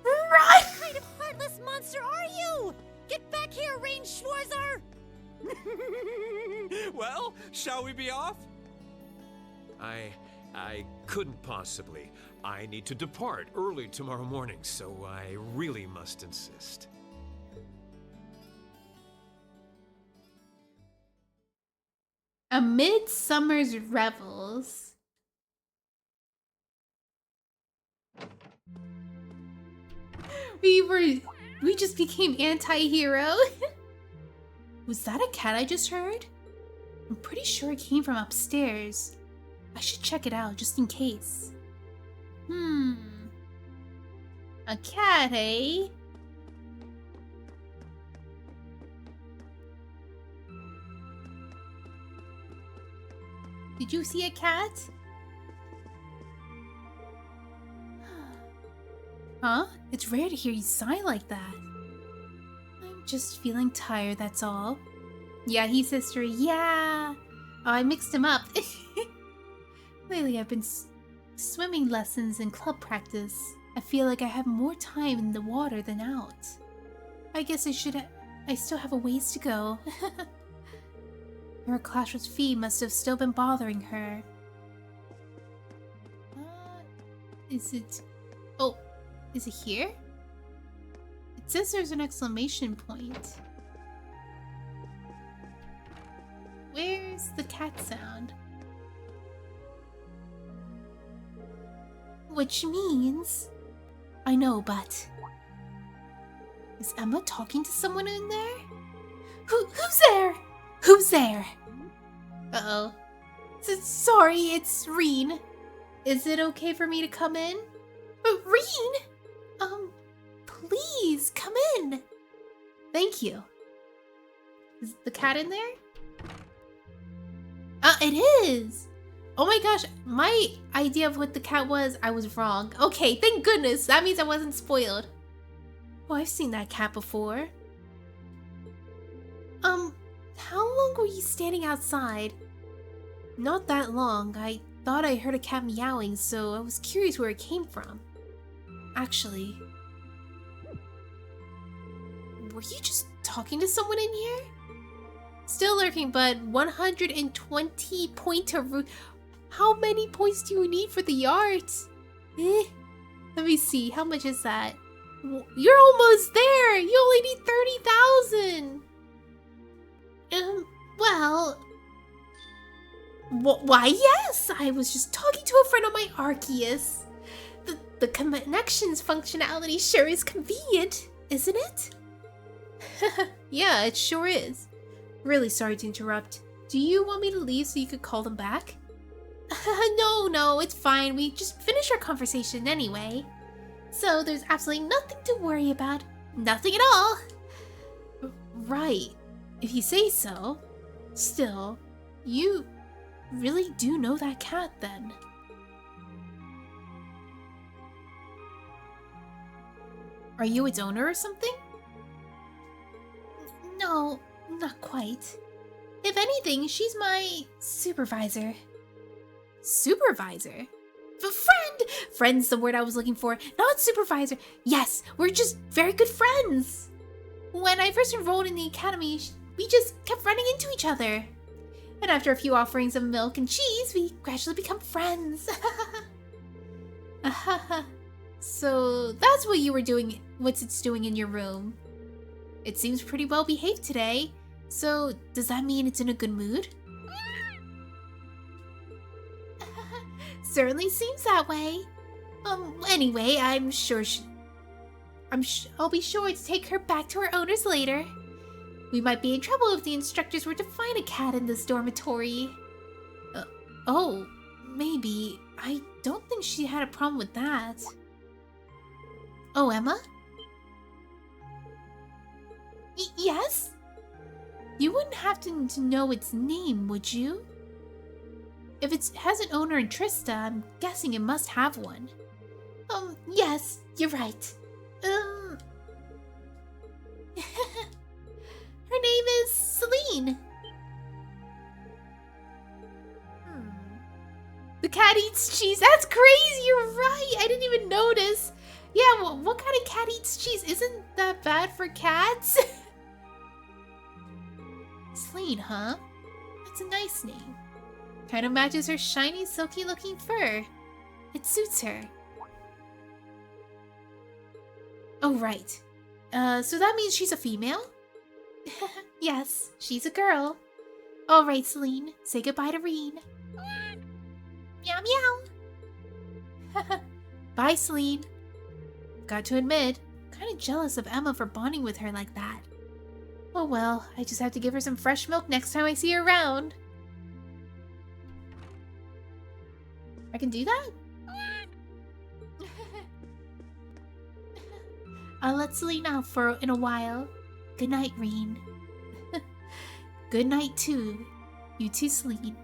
Run! What kind of heartless monster are you? Get back here, Reen Schwarzer! Well, shall we be off? I couldn't possibly. I need to depart early tomorrow morning, so I really must insist. Amid summer's revels. We just became anti-hero. Was that a cat I just heard? I'm pretty sure it came from upstairs. I should check it out just in case. A cat, eh? Did you see a cat? Huh? It's rare to hear you sigh like that. I'm just feeling tired, that's all. Yeah, he's history. Yeah. I mixed them up. Lately, I've been swimming lessons and club practice. I feel like I have more time in the water than out. I guess I still have a ways to go. Her clash with Fee must have still been bothering her. Is it... Oh, is it here? It says there's an exclamation point. Where's the cat sound? Which means... I know, but... Is Emma talking to someone in there? Who's there? Who's there? Uh-oh. Sorry, it's Reen. Is it okay for me to come in? Reen? Please, come in. Thank you. Is the cat in there? It is! Oh my gosh, my idea of what the cat was, I was wrong. Okay, thank goodness. That means I wasn't spoiled. Oh, I've seen that cat before. How long were you standing outside? Not that long. I thought I heard a cat meowing, so I was curious where it came from. Actually... Were you just talking to someone in here? Still lurking, but 120 point to how many points do you need for the art? Let me see, how much is that? You're almost there! You only need 30,000! Well... Why, yes! I was just talking to a friend on my Arceus. The connections functionality sure is convenient, isn't it? Yeah, it sure is. Really sorry to interrupt. Do you want me to leave so you could call them back? No, it's fine. We just finished our conversation anyway. So there's absolutely nothing to worry about. Nothing at all. Right. If you say so. Still, you really do know that cat then. Are you its owner or something? No, not quite. If anything, she's my supervisor. Supervisor? Friend! Friend's the word I was looking for, not supervisor. Yes, we're just very good friends. When I first enrolled in the academy, we just kept running into each other. And after a few offerings of milk and cheese, we gradually become friends. So that's what you were doing, what's it's doing in your room. It seems pretty well behaved today. So does that mean it's in a good mood? Certainly seems that way. Anyway, I'm sure I'll be sure to take her back to her owners later. We might be in trouble if the instructors were to find a cat in this dormitory. Oh, maybe. I don't think she had a problem with that. Oh, Emma? Yes? You wouldn't have to know its name, would you? If it has an owner in Trista, I'm guessing it must have one. Yes, you're right. Her name is Celine. The cat eats cheese. That's crazy, you're right. I didn't even notice. Yeah, well, what kind of cat eats cheese? Isn't that bad for cats? Celine, huh? That's a nice name. Kind of matches her shiny, silky looking fur. It suits her. Oh, right. So that means she's a female? Yes, she's a girl. All right, Celine, say goodbye to Reen. Meow meow. Bye, Celine. Got to admit, I'm kind of jealous of Emma for bonding with her like that. Oh well, I just have to give her some fresh milk next time I see her around. I can do that? I'll let Celine out in a while. Good night, Reen. Good night, too. You too, Celine.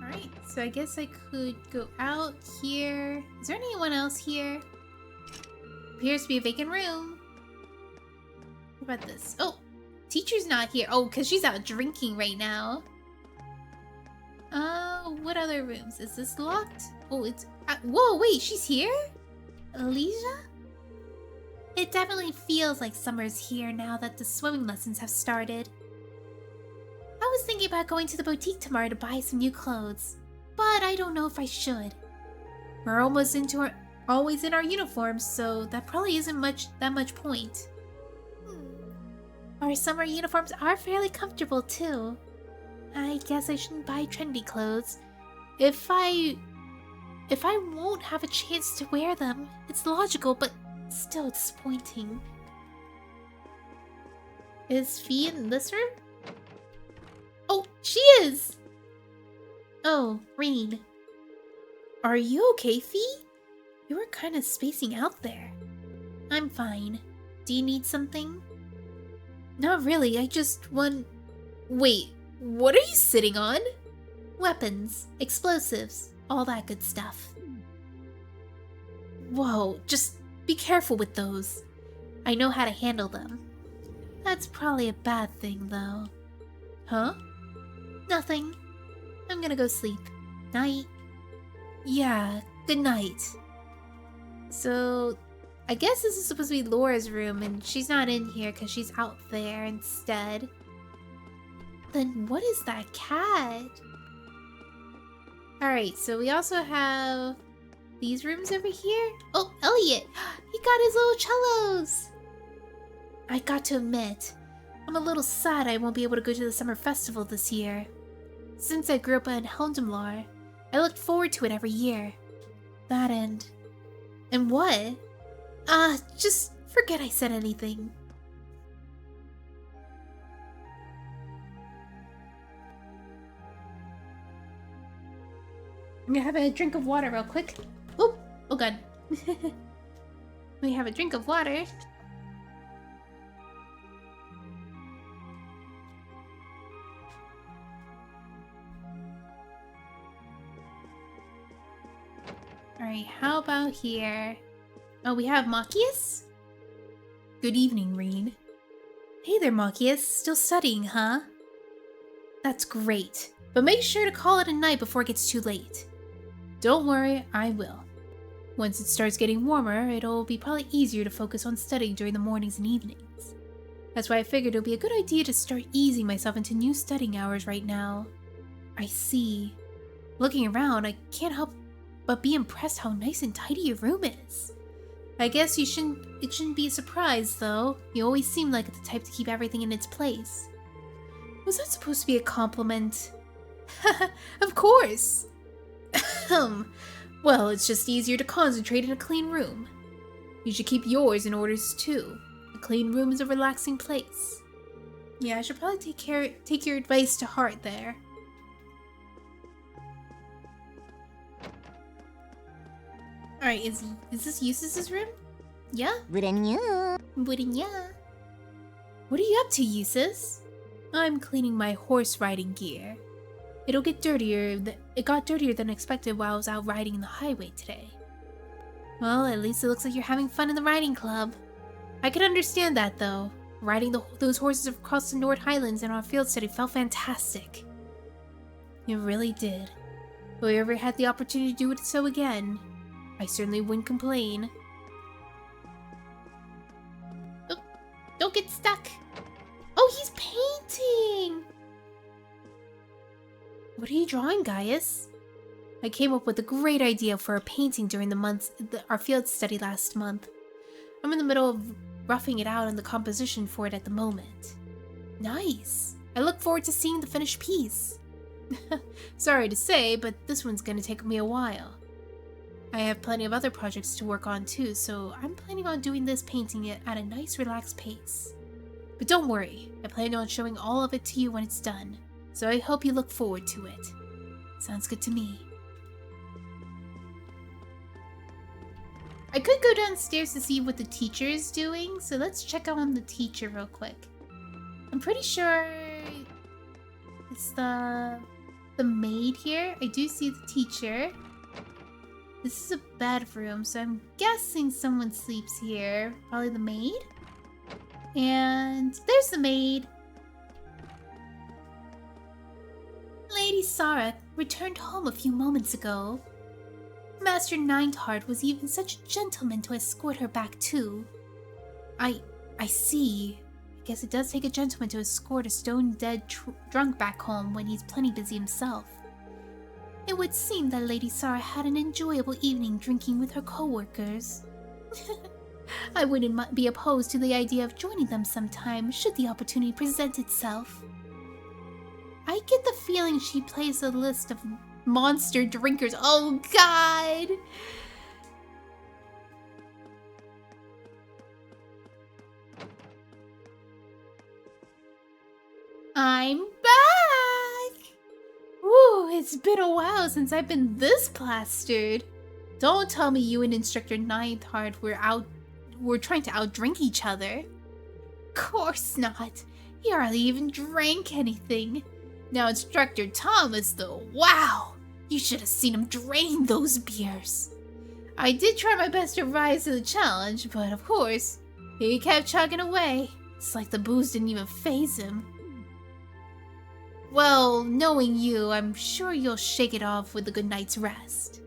Alright, so I guess I could go out here. Is there anyone else here? Appears to be a vacant room. What about this? Oh, Teacher's not here. Oh, because she's out drinking right now. What other rooms? Is this locked? Oh, it's... whoa, wait, she's here? Alicia? It definitely feels like summer's here now that the swimming lessons have started. I was thinking about going to the boutique tomorrow to buy some new clothes, but I don't know if I should. We're always in our uniforms, so that probably isn't that much point. Our summer uniforms are fairly comfortable too. I guess I shouldn't buy trendy clothes. If I won't have a chance to wear them, it's logical, but still disappointing. Is Fee in this room? Oh, she is! Oh, Rean. Are you okay, Fee? You were kind of spacing out there. I'm fine. Do you need something? Not really, I just want... Wait, what are you sitting on? Weapons, explosives, all that good stuff. Whoa, just be careful with those. I know how to handle them. That's probably a bad thing, though. Huh? Nothing. I'm gonna go sleep. Night. Yeah, good night. So, I guess this is supposed to be Laura's room, and she's not in here because she's out there instead. Then what is that cat? Alright, so we also have these rooms over here. Oh, Elliot! He got his little cellos! I got to admit, I'm a little sad I won't be able to go to the summer festival this year. Since I grew up in Helmdemlar, I looked forward to it every year. That and what? Just forget I said anything. I'm gonna have a drink of water real quick. Oh god. Let me have a drink of water. Alright, how about here? Oh, we have Machias? Good evening, Rean. Hey there, Machias. Still studying, huh? That's great. But make sure to call it a night before it gets too late. Don't worry, I will. Once it starts getting warmer, it'll be probably easier to focus on studying during the mornings and evenings. That's why I figured it would be a good idea to start easing myself into new studying hours right now. I see. Looking around, I can't help but be impressed how nice and tidy your room is. I guess it shouldn't be a surprise, though. You always seem like the type to keep everything in its place. Was that supposed to be a compliment? Of course! Well, it's just easier to concentrate in a clean room. You should keep yours in orders too. A clean room is a relaxing place. Yeah, I should probably take your advice to heart there. Alright, is this Eustace's room? Yeah? What are you up to, Eustace? I'm cleaning my horse riding gear. It got dirtier than expected while I was out riding in the highway today. Well, at least it looks like you're having fun in the riding club. I can understand that, though. Riding those horses across the Nord Highlands and on field study felt fantastic. It really did. If I ever had the opportunity to do it so again, I certainly wouldn't complain. Oh, don't get stuck! Oh, he's painting! What are you drawing, Gaius? I came up with a great idea for a painting during our field study last month. I'm in the middle of roughing it out on the composition for it at the moment. Nice! I look forward to seeing the finished piece. Sorry to say, but this one's gonna take me a while. I have plenty of other projects to work on too, so I'm planning on doing this painting at a nice relaxed pace. But don't worry, I plan on showing all of it to you when it's done, so I hope you look forward to it. Sounds good to me. I could go downstairs to see what the teacher is doing, so let's check out on the teacher real quick. I'm pretty sure it's the maid here. I do see the teacher. This is a bedroom, so I'm guessing someone sleeps here. Probably the maid. And there's the maid. Lady Sarah returned home a few moments ago. Master Nineheart was even such a gentleman to escort her back too. I see. I guess it does take a gentleman to escort a stone-dead drunk back home when he's plenty busy himself. It would seem that Lady Sarah had an enjoyable evening drinking with her co-workers. I wouldn't be opposed to the idea of joining them sometime should the opportunity present itself. I get the feeling she plays a list of monster drinkers. Oh God! I'm back! Woo, it's been a while since I've been this plastered. Don't tell me you and Instructor Nineheart were trying to outdrink each other. Course not. He hardly even drank anything. Now Instructor Thomas though, wow! You should have seen him drain those beers. I did try my best to rise to the challenge, but of course, he kept chugging away. It's like the booze didn't even faze him. Well, knowing you, I'm sure you'll shake it off with a good night's rest.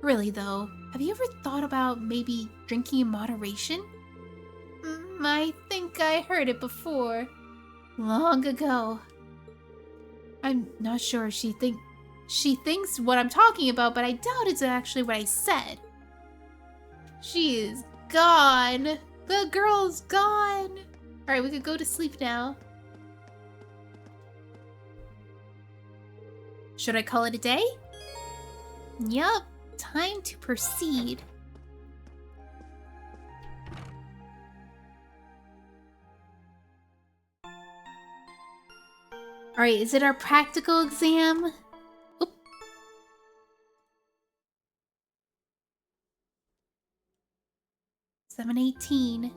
Really though, have you ever thought about maybe drinking in moderation? I think I heard it before. Long ago. I'm not sure if she thinks what I'm talking about, but I doubt it's actually what I said. She is gone. The girl's gone. Alright, we could go to sleep now. Should I call it a day? Yup, time to proceed. Alright, is it our practical exam? Oop. $7:18.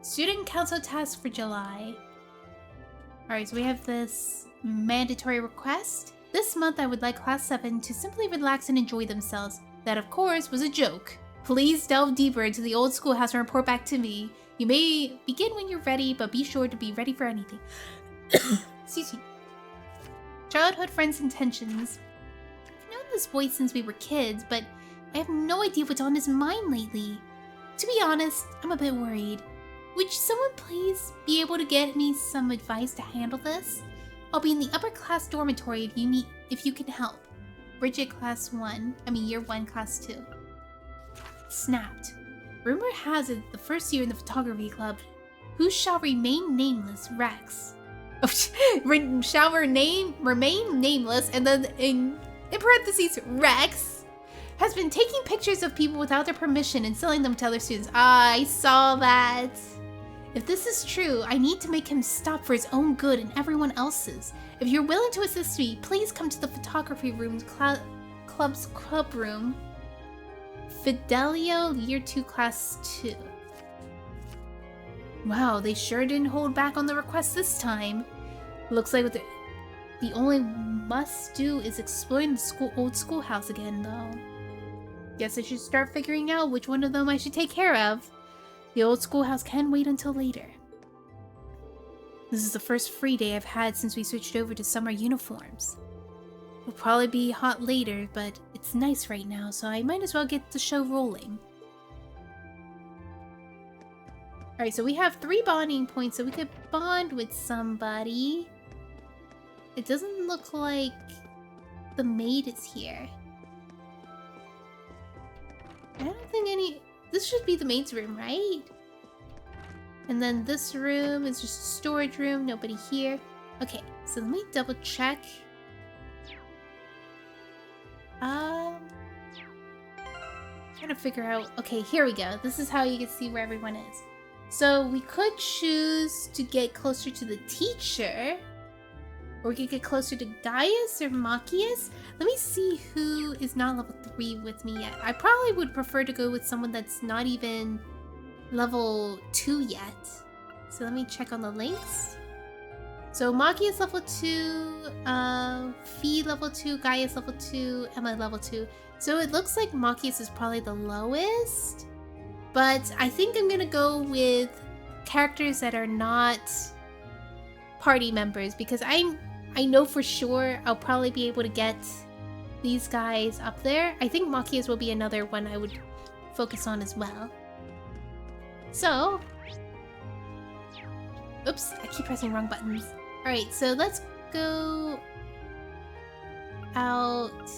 Student Council task for July. Alright, so we have this mandatory request. This month I would like Class 7 to simply relax and enjoy themselves. That, of course, was a joke. Please delve deeper into the old schoolhouse and report back to me. You may begin when you're ready, but be sure to be ready for anything. Excuse me. Childhood friends' intentions. I've known this boy since we were kids, but I have no idea what's on his mind lately. To be honest, I'm a bit worried. Would someone please be able to get me some advice to handle this? I'll be in the upper class dormitory if you can help. Bridget year 1, class 2. Snapped. Rumor has it the first year in the photography club, who shall remain nameless, Rex. Shall remain nameless, and then in parentheses, Rex, has been taking pictures of people without their permission and selling them to other students. I saw that. If this is true, I need to make him stop for his own good and everyone else's. If you're willing to assist me, please come to the photography room's club's club room. Fidelio, year 2, class 2. Wow, they sure didn't hold back on the request this time. Looks like the only must-do is exploring the old schoolhouse again, though. Guess I should start figuring out which one of them I should take care of. The old schoolhouse can wait until later. This is the first free day I've had since we switched over to summer uniforms. It'll probably be hot later, but it's nice right now, so I might as well get the show rolling. Alright, so we have 3 bonding points, so we could bond with somebody. It doesn't look like the maid is here. I don't think this should be the maid's room, right? And then this room is just a storage room, nobody here. Okay, so let me double check. Trying to figure out, okay, here we go. This is how you can see where everyone is. So we could choose to get closer to the teacher, or we could get closer to Gaius or Machias. Let me see who is not level 3 with me yet. I probably would prefer to go with someone that's not even level 2 yet. So let me check on the links. So Maki is level 2, Fee level 2, Gaius level 2, Emma level 2. So it looks like Maki's is probably the lowest. But I think I'm gonna go with characters that are not party members because I know for sure I'll probably be able to get these guys up there. I think Maki's will be another one I would focus on as well. So, oops, I keep pressing wrong buttons. Alright, so let's go out.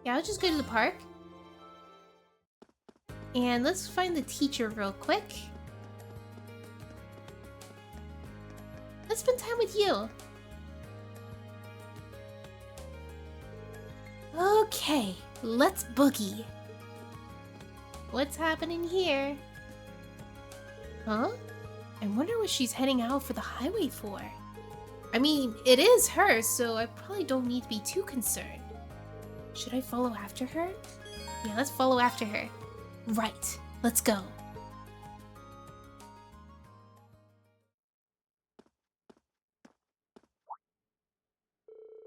Yeah, I'll just go to the park. And let's find the teacher real quick. Let's spend time with you. Okay, let's boogie. What's happening here? Huh? I wonder what she's heading out for the highway for. I mean, it is her, so I probably don't need to be too concerned. Should I follow after her? Yeah, let's follow after her. Right, let's go.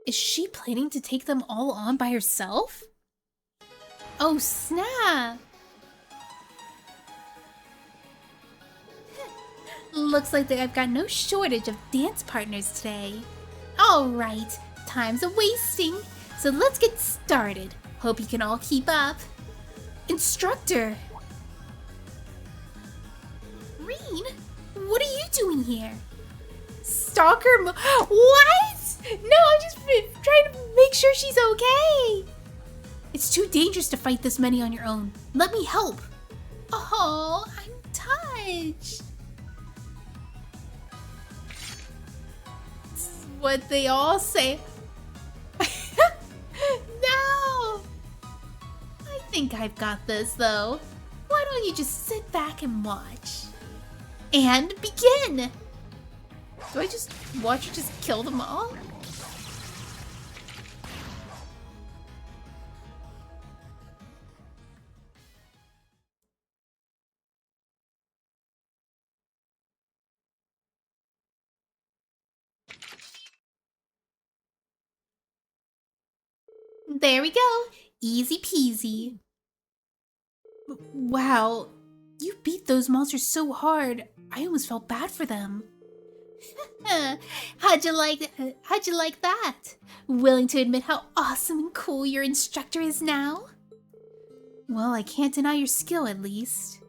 Is she planning to take them all on by herself? Oh, snap! Looks like I've got no shortage of dance partners today. Alright, time's a-wasting, so let's get started. Hope you can all keep up. Instructor! Reen, what are you doing here? Stalker what? No, I'm just trying to make sure she's okay. It's too dangerous to fight this many on your own. Let me help. Oh, I'm touched. It's what they all say. No! I think I've got this, though. Why don't you just sit back and watch? And begin! Do I just watch her just kill them all? There we go. Easy peasy. Wow, you beat those monsters so hard, I almost felt bad for them. How'd you like that? Willing to admit how awesome and cool your instructor is now? Well, I can't deny your skill at least.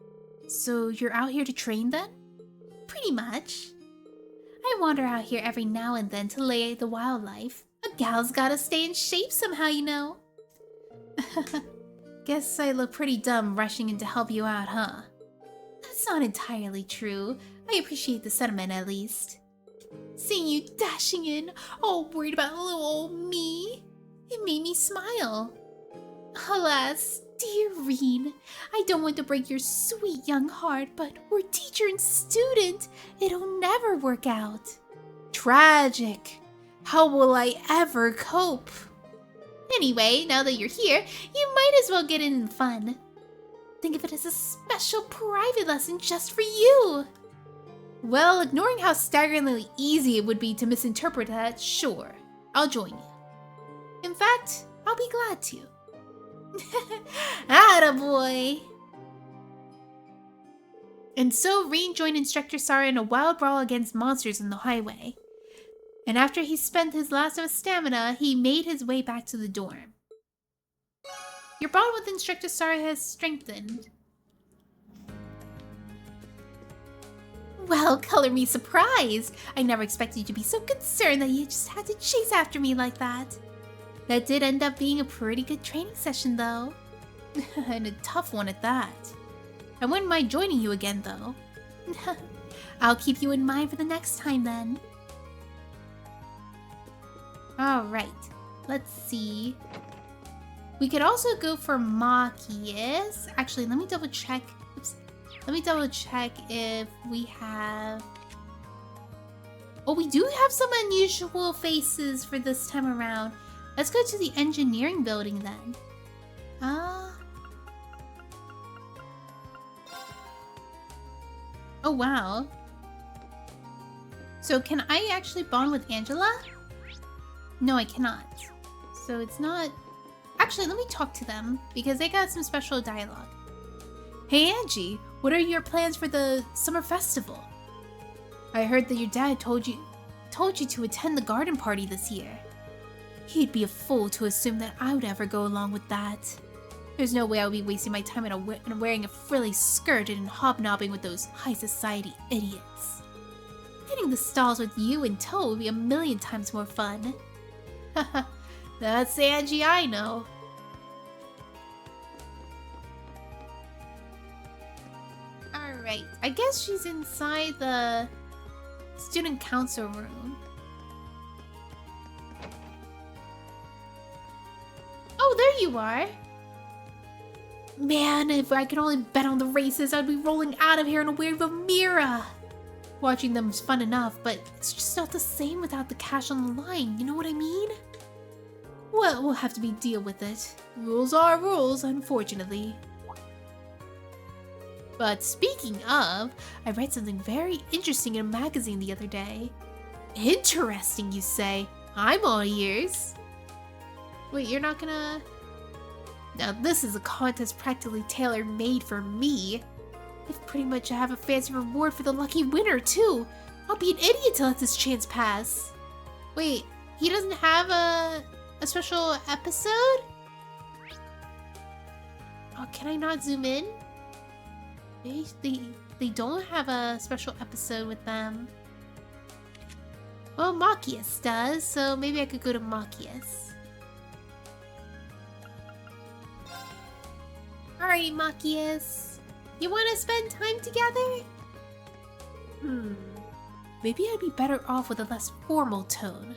So you're out here to train then? Pretty much. I wander out here every now and then to lay the wildlife. A gal's gotta stay in shape somehow, you know. Guess I look pretty dumb rushing in to help you out, huh? That's not entirely true. I appreciate the sentiment at least. Seeing you dashing in, all worried about little old me, it made me smile. Alas, dear Reen, I don't want to break your sweet young heart, but we're teacher and student. It'll never work out. Tragic. How will I ever cope? Anyway, now that you're here, you might as well get in the fun. Think of it as a special private lesson just for you. Well, ignoring how staggeringly easy it would be to misinterpret that, sure, I'll join you. In fact, I'll be glad to. Attaboy! And so Reen joined Instructor Sara in a wild brawl against monsters in the highway. And after he spent his last of his stamina, he made his way back to the dorm. Your bond with Instructor Sara has strengthened. Well, color me surprised. I never expected you to be so concerned that you just had to chase after me like that. That did end up being a pretty good training session, though. And a tough one at that. I wouldn't mind joining you again, though. I'll keep you in mind for the next time, then. Alright, let's see. We could also go for Machias. Actually, let me double check. Oops. Let me double check if we have... Oh, we do have some unusual faces for this time around. Let's go to the engineering building then. Oh, wow. So can I actually bond with Angela? No, I cannot. So it's not... Actually, let me talk to them, because they got some special dialogue. Hey Angie, what are your plans for the summer festival? I heard that your dad told you to attend the garden party this year. He'd be a fool to assume that I would ever go along with that. There's no way I would be wasting my time in wearing a frilly skirt and hobnobbing with those high society idiots. Hitting the stalls with you in tow would be a million times more fun. Haha, that's the Angie I know. Alright, I guess she's inside the student council room. Oh, there you are! Man, if I could only bet on the races, I'd be rolling out of here in a weird Vamira. Watching them is fun enough, but it's just not the same without the cash on the line, you know what I mean? Well, we'll have to deal with it. Rules are rules, unfortunately. But speaking of, I read something very interesting in a magazine the other day. Interesting, you say? I'm all ears. Wait, you're not gonna... Now this is a contest practically tailor-made for me. I've pretty much have a fancy reward for the lucky winner, too. I'll be an idiot to let this chance pass. Wait, he doesn't have a special episode? Oh, can I not zoom in? They don't have a special episode with them. Well, Machias does, so maybe I could go to Machias. Alrighty, Machias. You want to spend time together? Maybe I'd be better off with a less formal tone.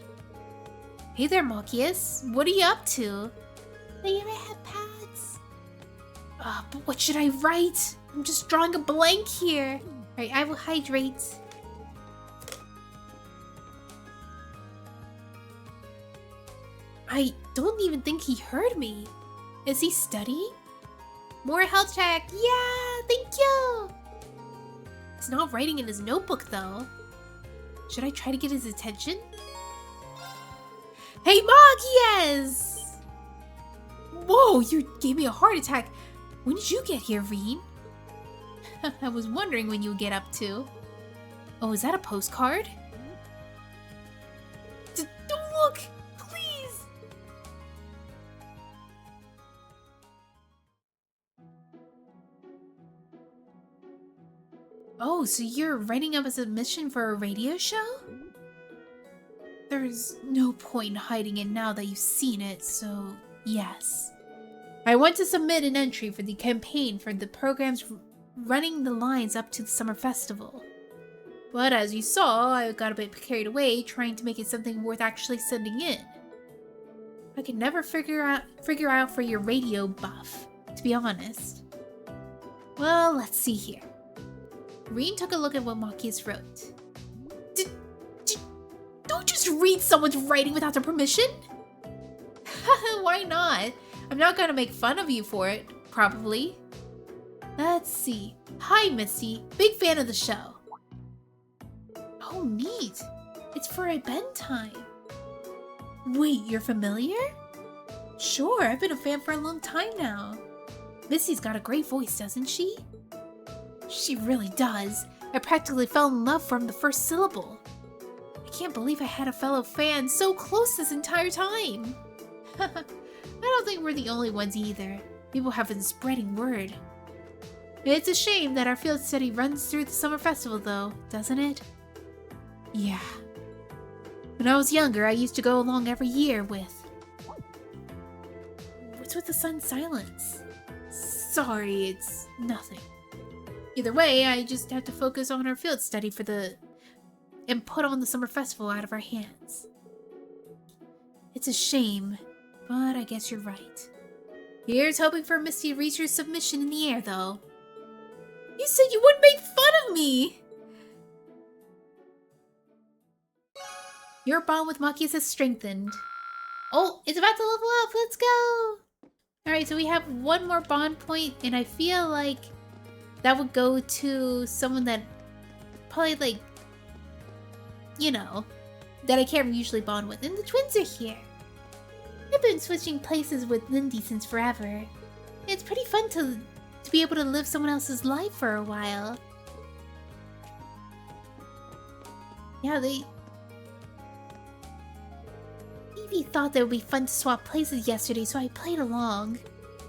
Hey there, Machias. What are you up to? They ever have pads? But what should I write? I'm just drawing a blank here. Alright, I will hydrate. I don't even think he heard me. Is he studying? More health check! Yeah, thank you! He's not writing in his notebook though. Should I try to get his attention? Hey, Machias! Whoa, you gave me a heart attack. When did you get here, Rean? I was wondering when you would get up to. Oh, is that a postcard? Don't look! Please! Oh, so you're writing up a submission for a radio show? There's no point in hiding it now that you've seen it, so yes. I want to submit an entry for the campaign for the programs running the lines up to the summer festival. But as you saw, I got a bit carried away trying to make it something worth actually sending in. I could never figure out for your radio buff, to be honest. Well, let's see here. Rean took a look at what Machias wrote. Don't just read someone's writing without their permission! Why not? I'm not gonna make fun of you for it, probably. Let's see. Hi, Misty. Big fan of the show. Oh, neat. It's for a bedtime. Wait, you're familiar? Sure, I've been a fan for a long time now. Misty's got a great voice, doesn't she? She really does. I practically fell in love from the first syllable. I can't believe I had a fellow fan so close this entire time. I don't think we're the only ones either. People have been spreading word. It's a shame that our field study runs through the summer festival though, doesn't it? Yeah. When I was younger, I used to go along every year with... What's with the sudden silence? Sorry, it's nothing. Either way, I just have to focus on our field study for the... and put on the summer festival out of our hands. It's a shame, but I guess you're right. Here's hoping for Misty to reach her submission in the air, though. You said you wouldn't make fun of me! Your bond with Machias has strengthened. Oh, it's about to level up! Let's go! Alright, so we have one more bond point, and I feel like that would go to someone that probably, like, you know, that I can't usually bond with, and the twins are here. I've been switching places with Lindy since forever. It's pretty fun to be able to live someone else's life for a while. Yeah, Evie thought that it would be fun to swap places yesterday, so I played along.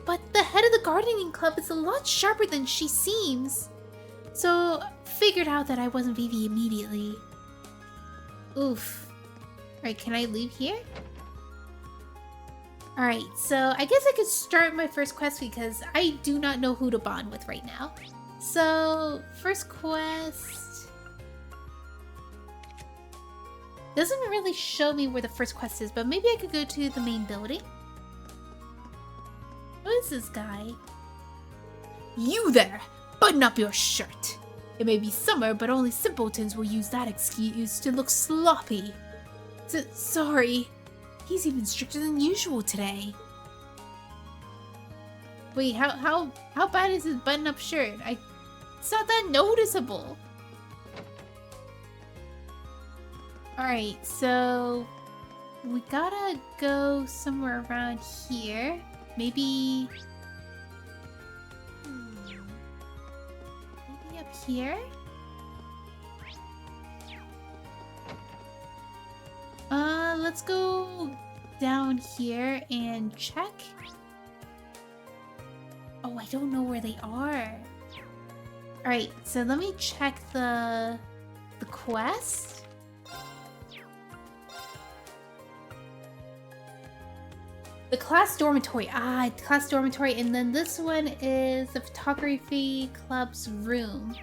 But the head of the gardening club is a lot sharper than she seems. So, figured out that I wasn't Vivi immediately. Oof. Alright, can I leave here? Alright, so I guess I could start my first quest because I do not know who to bond with right now. So, first quest... doesn't really show me where the first quest is, but maybe I could go to the main building. Who is this guy? You there! Button up your shirt! It may be summer, but only simpletons will use that excuse to look sloppy. Sorry. He's even stricter than usual today. Wait, how bad is his button-up shirt? It's not that noticeable. Alright, so we gotta go somewhere around here. Maybe up here? Let's go down here and check. Oh, I don't know where they are. Alright, so let me check the quest. The class dormitory. Class dormitory. And then this one is the photography club's room.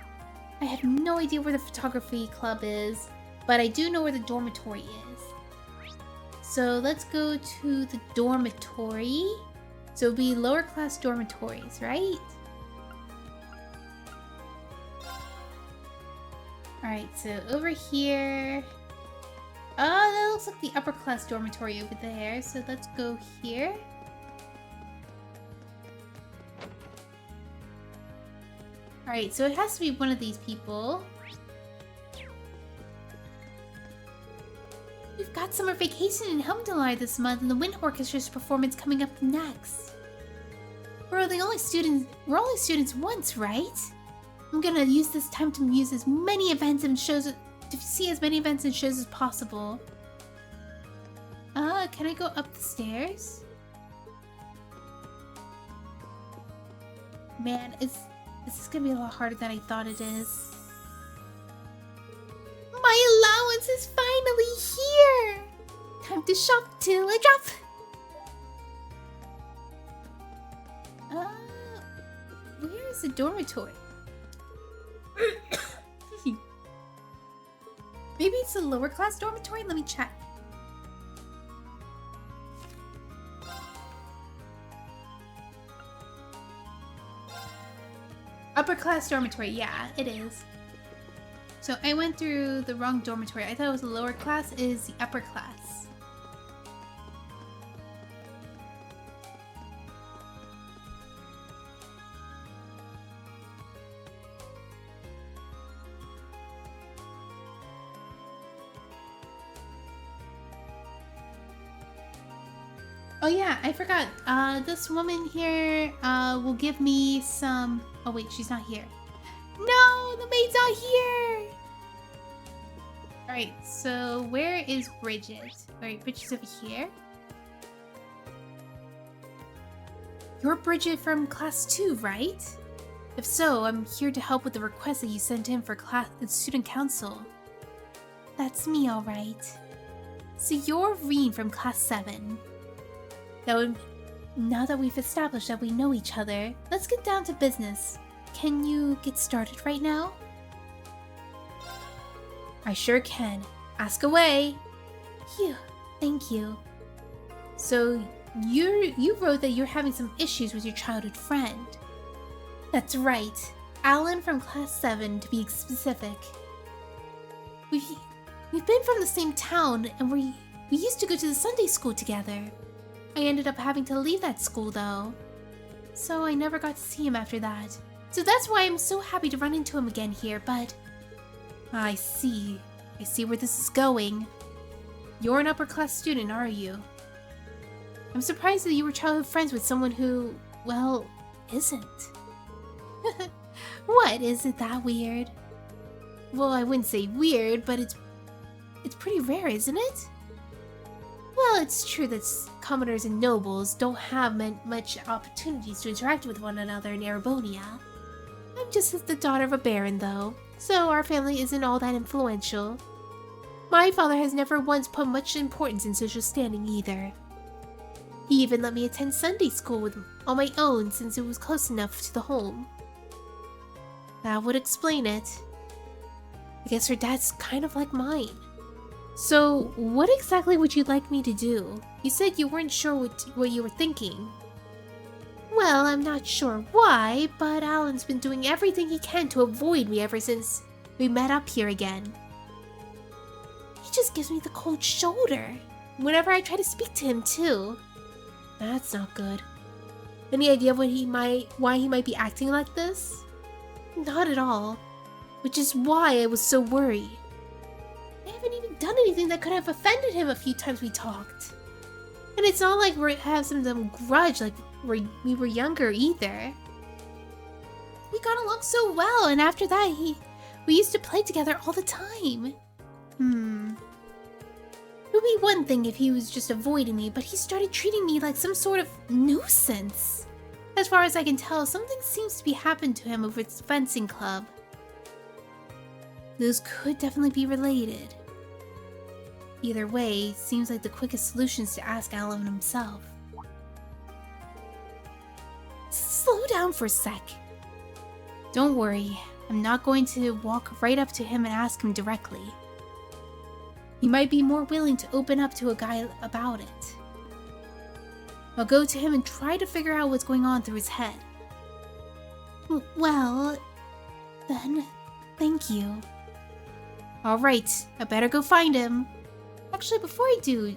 I have no idea where the photography club is, but I do know where the dormitory is. So let's go to the dormitory. So it'll be lower class dormitories, right? Alright, so over here... oh, that looks like the upper class dormitory over there. So let's go here. Alright, so it has to be one of these people. We've got summer vacation in Helmdalr this month and the Wind Orchestra's performance coming up next. We're only students once, right? I'm gonna use this time to muse as many events and shows, to see as many events and shows as possible. Can I go up the stairs? Man, this is gonna be a lot harder than I thought it is. My allowance is finally here! Time to shop till I drop! Where is the dormitory? Maybe it's a lower class dormitory? Let me check. Upper class dormitory, yeah, it is. So I went through the wrong dormitory. I thought it was the lower class. It is the upper class. Oh yeah, I forgot. This woman here will give me some... oh wait, she's not here. No, the maid's not here! Alright, so where is Bridget? Alright, Bridget's over here. You're Bridget from class 2, right? If so, I'm here to help with the request that you sent in for class and student council. That's me, alright. So you're Reen from class 7. Now that we've established that we know each other, let's get down to business. Can you get started right now? I sure can. Ask away. Phew, thank you. So, you wrote that you're having some issues with your childhood friend. That's right. Alan from class 7, to be specific. We've been from the same town, and we used to go to the Sunday school together. I ended up having to leave that school, though. So I never got to see him after that. So that's why I'm so happy to run into him again here, but... I see. I see where this is going. You're an upper-class student, are you? I'm surprised that you were childhood friends with someone who, well, isn't. What? Is it that weird? Well, I wouldn't say weird, but it's pretty rare, isn't it? Well, it's true that commoners and nobles don't have much opportunities to interact with one another in Erebonia. I'm just the daughter of a baron, though, so our family isn't all that influential. My father has never once put much importance in social standing either. He even let me attend Sunday school on my own since it was close enough to the home. That would explain it. I guess her dad's kind of like mine. So, what exactly would you like me to do? You said you weren't sure what you were thinking. Well, I'm not sure why, but Alan's been doing everything he can to avoid me ever since we met up here again. He just gives me the cold shoulder whenever I try to speak to him, too. That's not good. Any idea why he might be acting like this? Not at all. Which is why I was so worried. I haven't even done anything that could have offended him a few times we talked. And it's not like we have some grudge like we were younger either. We got along so well, and after that we used to play together all the time. It would be one thing if he was just avoiding me, but he started treating me like some sort of nuisance. As far as I can tell, something seems to be happening to him over its fencing club. Those could definitely be related. Either way, seems like the quickest solution is to ask Alan himself. Slow down for a sec. Don't worry, I'm not going to walk right up to him and ask him directly. He might be more willing to open up to a guy about it. I'll go to him and try to figure out what's going on through his head. Well, then, thank you. Alright, I better go find him. Actually, before I do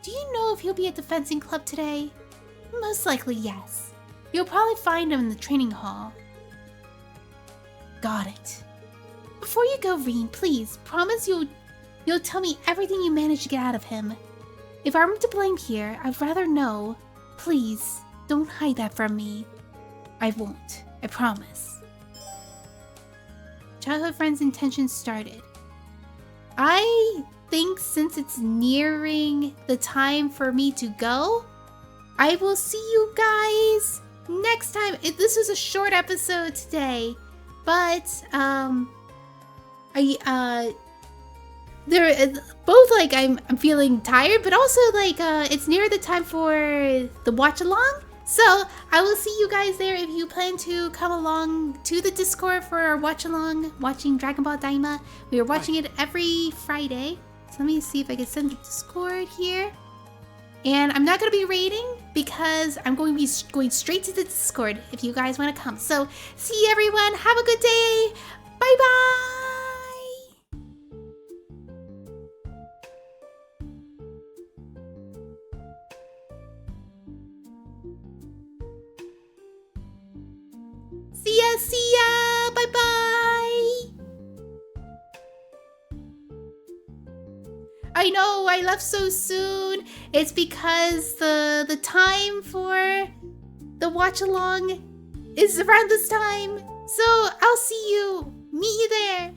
you know if he'll be at the fencing club today? Most likely, yes. You'll probably find him in the training hall. Got it. Before you go, Rean, please, promise you'll tell me everything you managed to get out of him. If I'm to blame here, I'd rather know. Please, don't hide that from me. I won't. I promise. Childhood friend's intentions started. I think since it's nearing the time for me to go, I will see you guys next time. This was a short episode today, but they're both like I'm feeling tired, but also like it's near the time for the watch along. So I will see you guys there if you plan to come along to the Discord for our watch along, watching Dragon Ball Daima. We are watching it every Friday. So let me see if I can send the Discord here. And I'm not going to be raiding because I'm going to be going straight to the Discord if you guys want to come. So see you everyone. Have a good day. Bye bye. See ya! Bye-bye! I know, I left so soon. It's because the time for the watch-along is around this time. So, I'll see you. Meet you there.